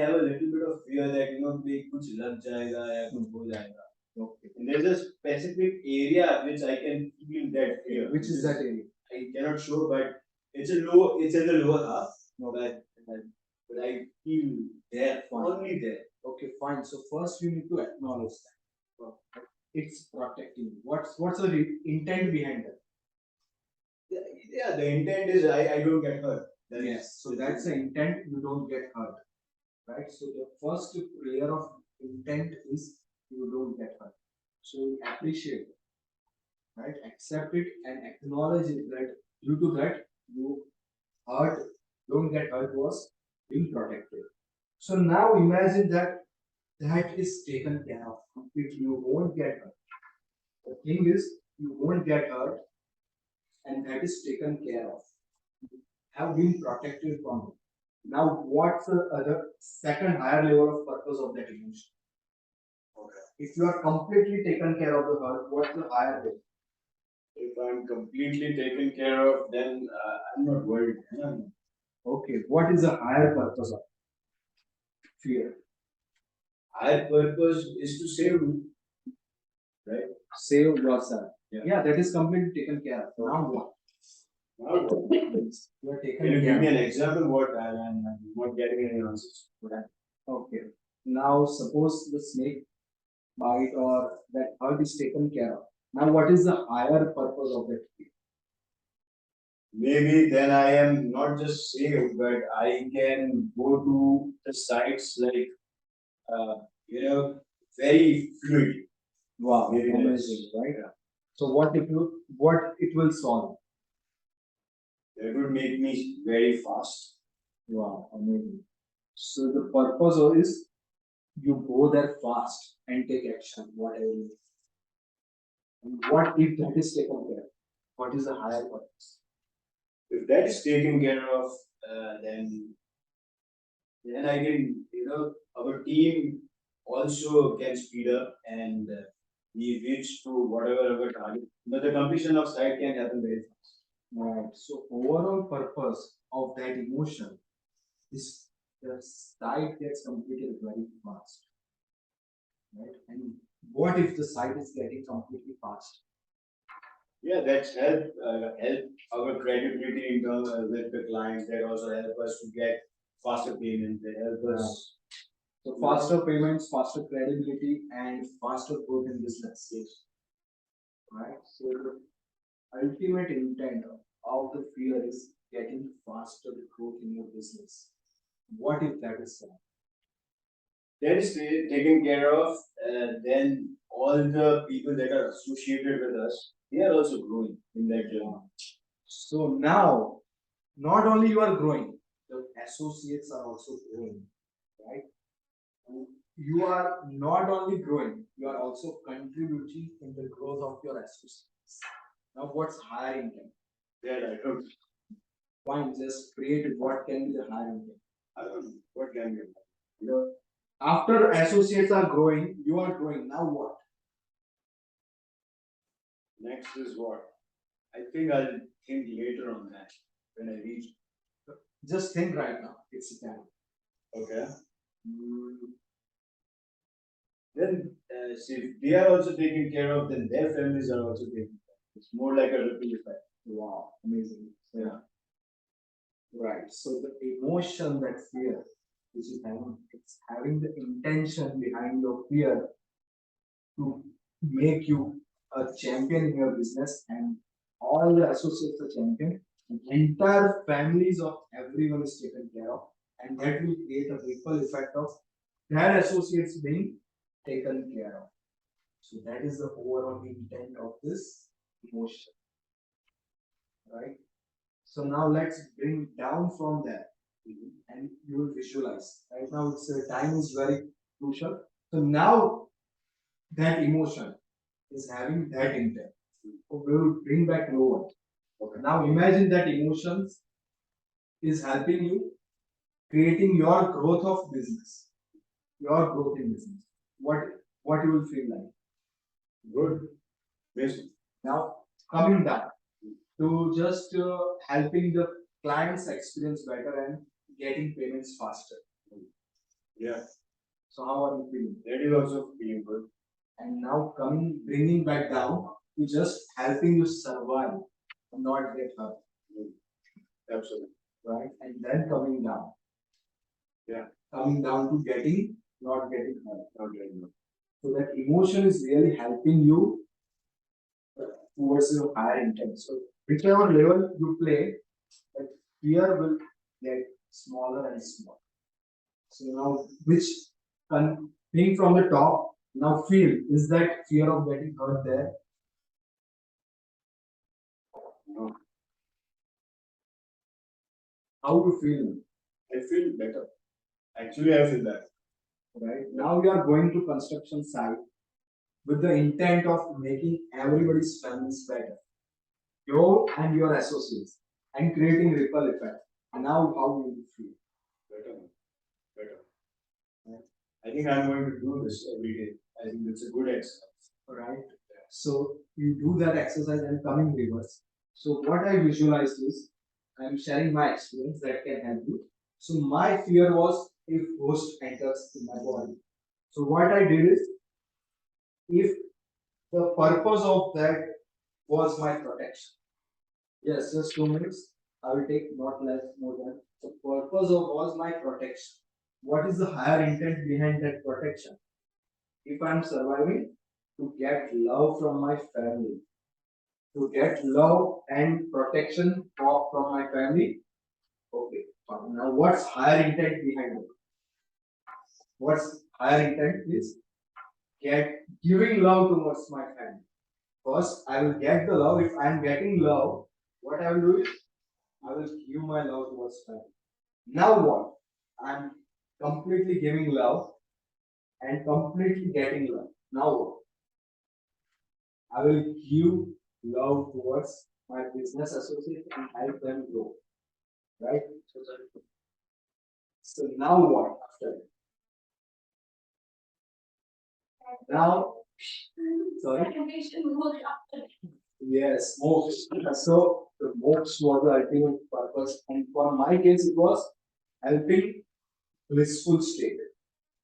have a little bit of fear that they कुछ लग जाएगा या कुछ हो जाएगा. Okay. And there's a specific area which I can feel that fear. Which is that area? I cannot show, but it's at the lower half. But I feel there, only there. Okay, fine. So first you need to acknowledge that. It's protecting you. What's the intent behind that? Yeah, the intent is I don't get hurt. Yes. So that's the intent. You don't get hurt, right? So the first layer of intent is you don't get hurt. So you appreciate it, right? Accept it and acknowledge it that due to that you hurt, don't get hurt was being protected. So now imagine that that is taken care of. If you won't get hurt, the thing is you won't get hurt, and that is taken care of. You have been protected from it. Now, what's the other second higher level of purpose of that emotion? Okay. If you are completely taken care of the hurt, what's the higher level? If I'm completely taken care of, then I'm not worried. Okay, what is the higher purpose of fear? Our purpose is to save you, right? Save yourself. Yeah. That is completely taken care of. Now what? Now, You are taken can you give care me of. an example? What I'm not getting any answers. Okay. Now suppose the snake bite or that hurt is taken care of. Now what is the higher purpose of that fear? Maybe then I am not just saved, but I can go to the sites like, very fluid. Wow, Maybe amazing, right? So what it will solve? That would make me very fast. Wow, amazing. So the purpose is you go there fast and take action, whatever it is. And what if that is taken care of? What is the higher purpose? If that is taken care of, then I can, our team also can speed up and we reach to whatever our target. But the completion of site can happen very fast. Right. So overall purpose of that emotion is the site gets completed very fast. Right? And what if the site is getting completely fast? Yeah, that's help our credibility in terms with the clients. That also help us to get faster payment. They help us. So faster payments, faster credibility, and faster growth in business. Yes. Right. So the ultimate intent of the fear is getting faster growth in your business. What if that is so? That is taken care of, then all the people that are associated with us, they are also growing in that journey. So now, not only you are growing, the associates are also growing, right? And you are not only growing, you are also contributing in the growth of your associates. Now, what's higher intent? That I don't. Fine, just create what can be the higher intent. I don't know what can be. After associates are growing, you are growing. Now what? Next is what? I think I'll think later on that when I reach. Just think right now. It's the time. Okay. Then, see, if they are also taken care of, then their families are also taken care of. It's more like a ripple effect. Wow, amazing. Yeah. Right. So the emotion that fear, which is having, it's having the intention behind your fear to make you a champion in your business, and all the associates are champion. And entire families of everyone is taken care of, and that will create a ripple effect of their associates being taken care of. So that is the overall intent of this emotion, right? So now let's bring down from there, and you will visualize. Right now, it's time is very crucial. So now that emotion is having that intent. So we will bring back lower. Okay. Now imagine that emotions is helping you creating your growth of business, your growth in business. What you will feel like? Good. Yes. Now coming down to just helping the clients experience better and getting payments faster. Yeah. So how are you feeling? That is also feeling good. and now bringing back down to just helping you survive, not get hurt. Absolutely. Right? And then coming down. Yeah. Coming down to not getting hurt. Not getting hurt. So that emotion is really helping you towards your higher intent. So whichever level you play, that fear will get smaller and smaller. So now which thing from the top now feel is that fear of getting hurt there? No. How you feel? I feel better. Actually, I feel that. Right? Now you are going to construction site with the intent of making everybody's families better. Your and your associates and creating ripple effect. And now how will you feel? Better. Better. I think I'm going to do this every day. I think it's a good exercise. Right? So you do that exercise and come in reverse. So what I visualized is I'm sharing my experience that can help you. So my fear was if ghost enters in my body. So what I did is if the purpose of that was my protection. Yes, just 2 minutes. I will take not less more than the purpose of was my protection. What is the higher intent behind that protection? If I'm surviving, to get love from my family, to get love and protection from my family. Okay. Now, what's higher intent behind it? What's higher intent is giving love towards my family. First, I will get the love. If I am getting love, what I will do is I will give my love towards family. Now what? I am completely giving love and completely getting love. Now what? I will give love towards my business associates and help them grow. Right? So now what after that? Now, sorry. Yes, moksha. So the moksha was the ultimate purpose, and for my case, it was helping blissful state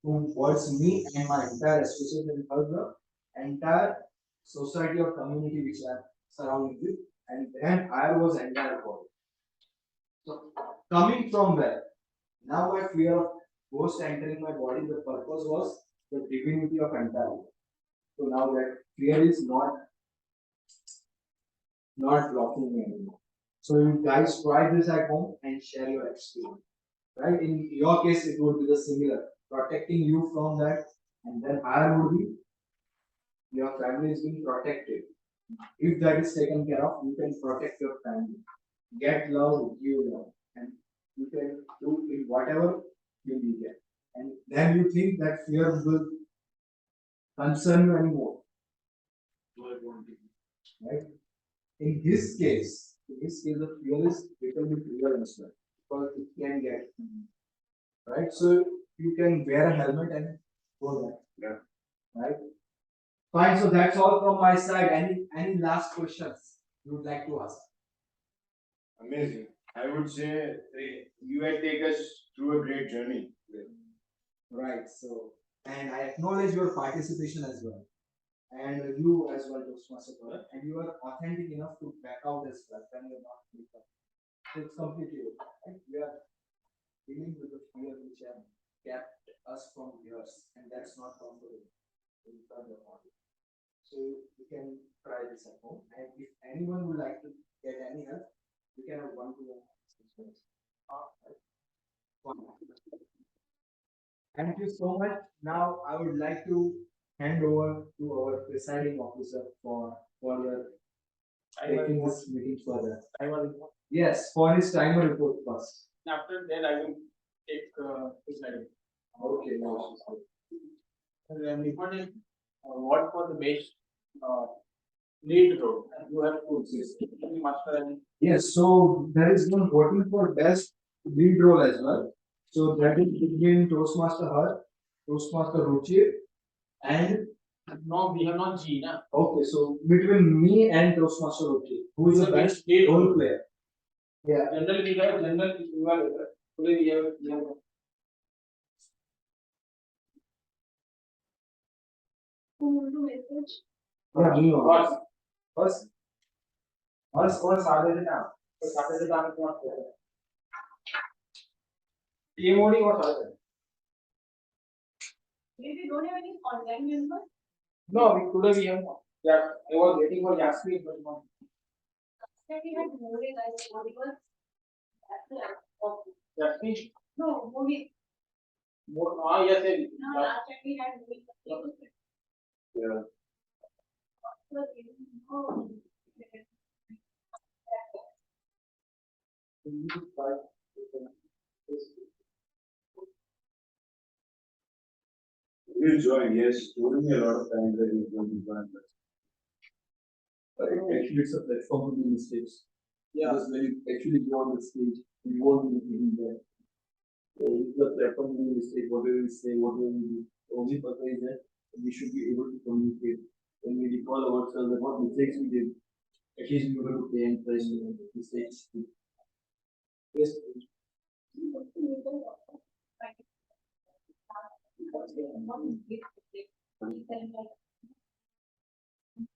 towards me and my entire association and the entire society or community which I am surrounded with, and then I was entire body. So coming from there, now my fear of ghost entering my body, the purpose was the divinity of entire body. So now that fear is not blocking me anymore. So you guys try this at home and share your experience. Right? In your case, it would be the similar, protecting you from that, and then I would be your family is being protected. If that is taken care of, you can protect your family. Get love, give love, and you can do in whatever you need it. And then you think that fear will concern you anymore. Right? In this case, the fear is little bit real as well because it can get right. So you can wear a helmet and go there. Yeah. Right. Fine. So that's all from my side. Any last questions you would like to ask? Amazing. I would say you had taken us through a great journey. Right. So and I acknowledge your participation as well. And you as well, Toastmaster, and you are authentic enough to back out as well when you're not with us. So it's completely okay. Right? We are dealing with the fear which have kept us from years, and that's not comfortable in front of audience. So you can try this at home, and if anyone would like to get any help, you can have one-to-one sessions. Thank you so much. Now I would like to hand over to our presiding officer for your taking this meeting further. Yes, for his timer report first. After that, I will take his item. Okay, now. And important is what for the base lead role. You have to master and Yes, so there is one voting for best lead role as well. So that is between Toastmaster Har, Toastmaster Ruchi, and no, we have not G, na. okay, so between me and Toastmaster Ruchi, who is the best lead role player? Yeah. General we have general today we have Who want to message? Yeah, you know. First, first Saturday now. So Saturday time is not there. Team only or Saturday? We don't have any contact number. No, today we have. Yeah, I was waiting for Yasmin, but no. Then we had movie guys because Yasmin, no movie. more. Yes, yes. No, last time we had movie. Yeah. Oh. You join, yes, told me a lot of times that you going to join, but Actually, it's a platform to do mistakes. Yeah. Because when you actually go on the stage, you won't be thinking that. It's the platform to do mistake, whatever we say, whatever we do. The only purpose is that we should be able to communicate. When we recall ourselves that what mistakes we did, at least we were able to pay and price mistakes. Yes.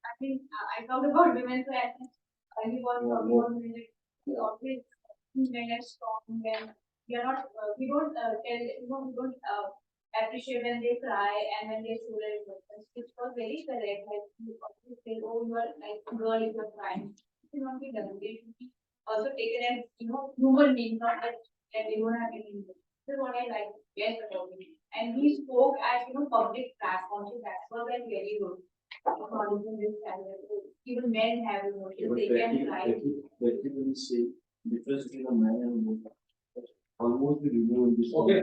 I think I talked about women's rights. We were talking about women. We always women are strong and we are not. We don't tell. We don't appreciate when they cry and when they show their emotions. It was very correct. Like you always say, "Oh, you are like girl, if you're crying." It should not be done. They should be also taken as human beings, not as that they don't have any emotions. This is what I like best about it. And we spoke at public platforms, so that was like very good. Acknowledging this challenge. Even men have emotions, they can cry. Practically say, difference between a man and a woman. Almost the review in this. Okay.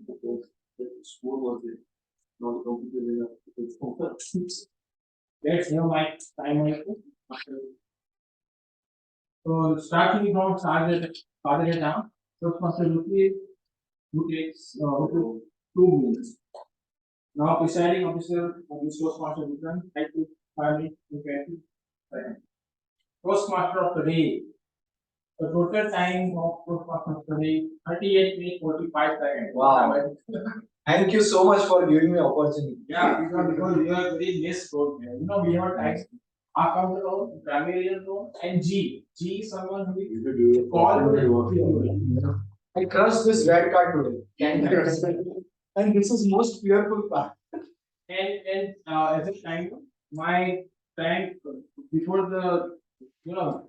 Because the school was it, not complicated enough. It's open. Let's have my time on it. So starting from Saturday down. So responsibility who takes 2 minutes. Now presiding officer of this Toastmaster program, I took 5 minutes to 20 seconds. Toastmaster of the day. The total time of Toastmaster of the day 38 minutes 45 seconds. Wow. Thank you so much for giving me opportunity. Yeah, because we are very less road. We have types account road, grammarian road, and G. G is someone who is called. I crushed this red card today. And this is most fearful part. And as a time, my time before the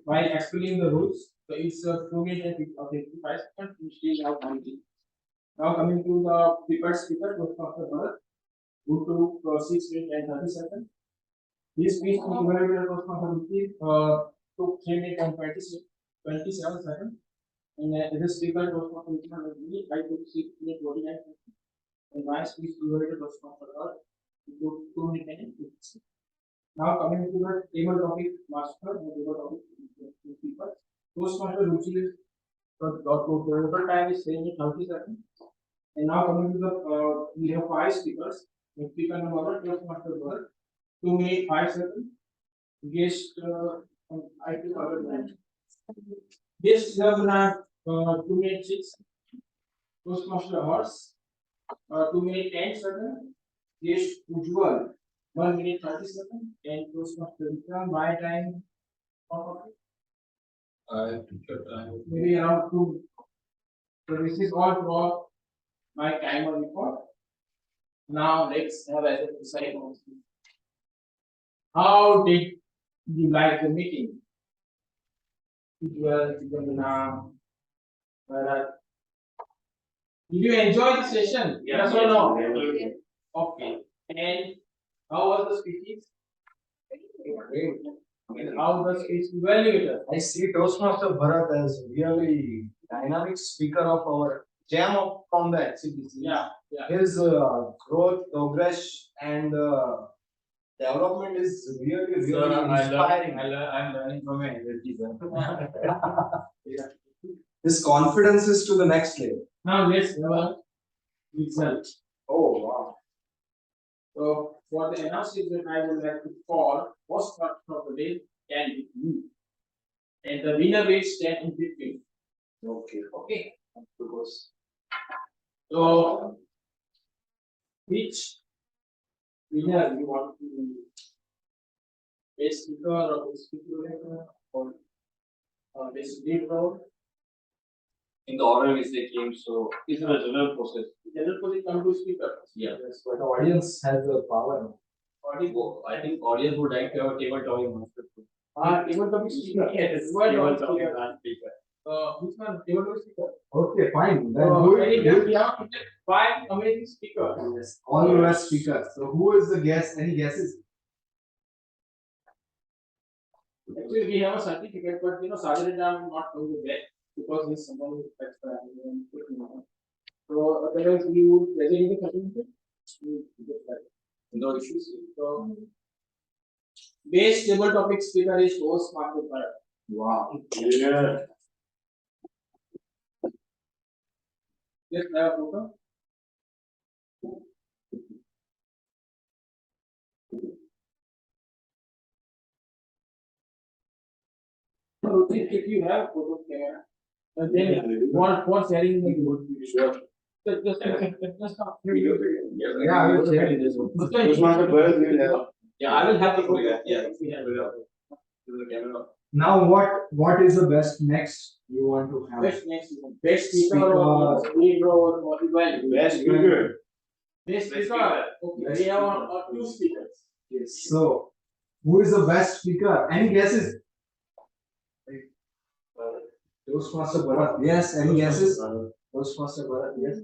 while explaining the rules, so it's 2 minutes and 55 seconds, which is now 90. Now coming to the prepared speaker, Toastmaster Bharat, go to 6 minutes and 30 seconds. This speech is evaluated Toastmaster took 3 minutes and 27 seconds. And as a speaker, Toastmaster I took 6 minutes 49 seconds. And my speech evaluated Toastmaster Bharat took 2 minutes and 50 seconds. Now coming to the table topic master and table topic speaker. Toastmaster Ruchi is the total time is 3 minutes 30 seconds. And now coming to the we have 5 speakers. The speaker number 1, Toastmaster Bharat, 2 minutes 5 seconds. Guest I took other line. Guest Ravana 2 minutes 6. Toastmaster Horse 2 minutes 10 seconds. Guest Ujjwal 1 minute 30 seconds. And Toastmaster Vikram my time. I took your time. Maybe around 2. So this is all for my timer report. Now let's have a decide. How did you like the meeting? Did you enjoy the session? Yes or no? Yes. Okay. And how was the speeches? Great. And how the speech evaluator? I see Toastmaster Bharat as really dynamic speaker of our jam of combat CBC. Yeah. His growth, progress, and development is really inspiring. I'm learning from my energy. His confidence is to the next level. Now let's have a result. Oh wow! So for the announcement, I would like to call first part of the day can be you. And the winner will stand in between. Okay. So which Winner, you want to be best speaker or best speaker or best leader? In the order which they came, so it's a general process. General position come to speaker. Yeah. Yes, but the audience has the power. I think audience would like to have a table talking master. Table topic speaker. Yes, Table table topic talking speaker. speaker. Which one? Table topic speaker. Okay, fine. Then We have to get 5 amazing speakers. Yes, all the best speakers. So who is the guest? Any guesses? Actually, we have a certificate, but Saturday I'm not going to get because he's someone who expects that. So otherwise, we would present the certificate. We get that. No issues. So, base table topic speaker is Toastmasters. Wow. Yeah. Just have a photo. So, if you have a photo camera, and then for sharing the good Sure. just Yeah, I will share it. Toastmaster Bharat will have. Yeah, I will have the photo. Yeah, we have the camera. Now what is the best next you want to have? Best speaker or leader or event. Best speaker. Best speaker. Okay, we have 2 speakers. Yes. So who is the best speaker? Any guesses? Toastmaster Bharat. Yes, any guesses? Toastmaster Bharat, yes.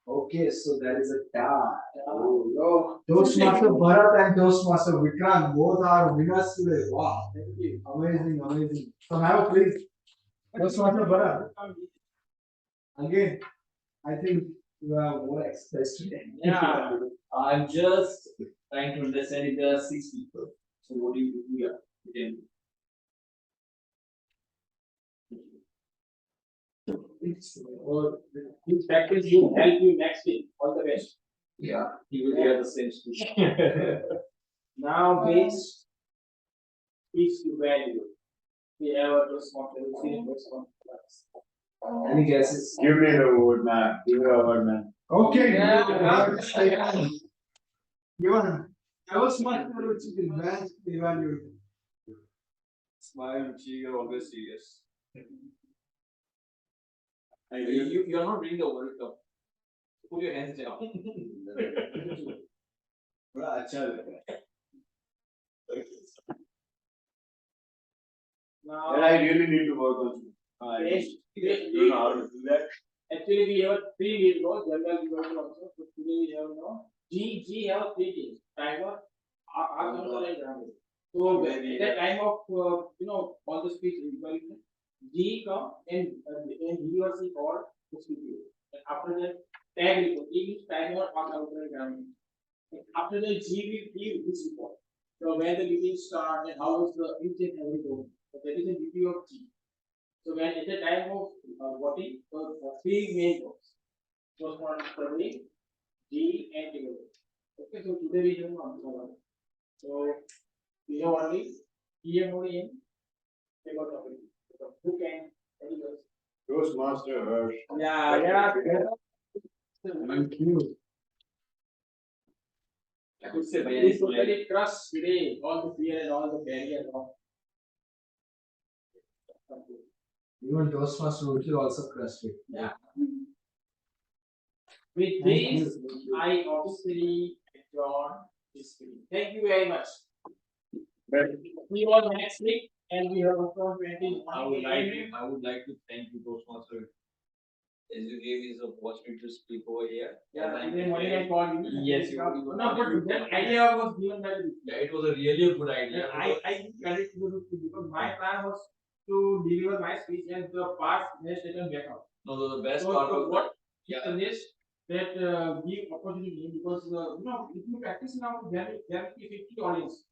Okay, so there is a tie. Oh, Toastmaster Bharat and Toastmaster Vikrant both are winners today. Wow. thank you. Amazing, amazing. So now please, Toastmaster Bharat. Again, I think you have more express today. Yeah. I'm just trying to understand if there are 6 people. So what do you do? Yeah, you can. Or this practice will help you next week. All the best. Yeah, he will hear the same speech. Now, base speaks to value. We have a responsibility. Any guesses? Give me the word, man. Give me the word, man. Okay. Yeah. Given Toastmaster, which is advanced evaluation. Smile, you're always serious. You are not reading the World Cup. Put your hands down. बड़ा अच्छा लग रहा है. Now, And I really need to work on it. I best don't know how to do that. actually we have 3 lead roles, general leader also. So today we have G have 3 teams. Timer, R and Ramil. So at the time of all the speech evaluation, G come and he or she called the speaker. And after that, tag report. He gives timer on outer Ramil. After that, G will give this report. So when the meeting starts and how is the each and every going. So that is the duty of G. So when at the time of voting, so 3 main votes. First one is probably G and T. Okay, so today we have one. So we have only PM only in table topic. So who can anybody? Toastmaster Harsh. Yeah. Thank you. I could say by It any is totally crushed today, all the fear and all the barriers of. Even Toastmaster will also crushed it. Yeah. With Thank this, you. I obviously adjourn this meeting. Thank you very much. See you all next week, and we have also 20. I would like to thank you, Toastmaster, as you gave me the opportunity to speak over here. Yeah, and then morning I called you. Yes, you. No, but that idea was given by the. Yeah, it was a really a good idea. I give credit to the because my plan was to deliver my speech and the parts they taken back out. No, the best So part of what yeah. suggest that give opportunity because if you practice now there will be 50 audience.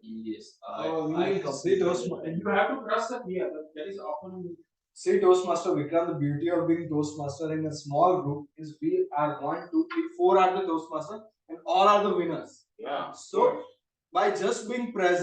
Yes, I See, Toastmaster. you have to trust the fear that is often. See, Toastmaster Vikrant, the beauty of being Toastmaster in a small group is we are 1, 2, 3, 4 are the Toastmaster and all are the winners. Yeah. So by just being present.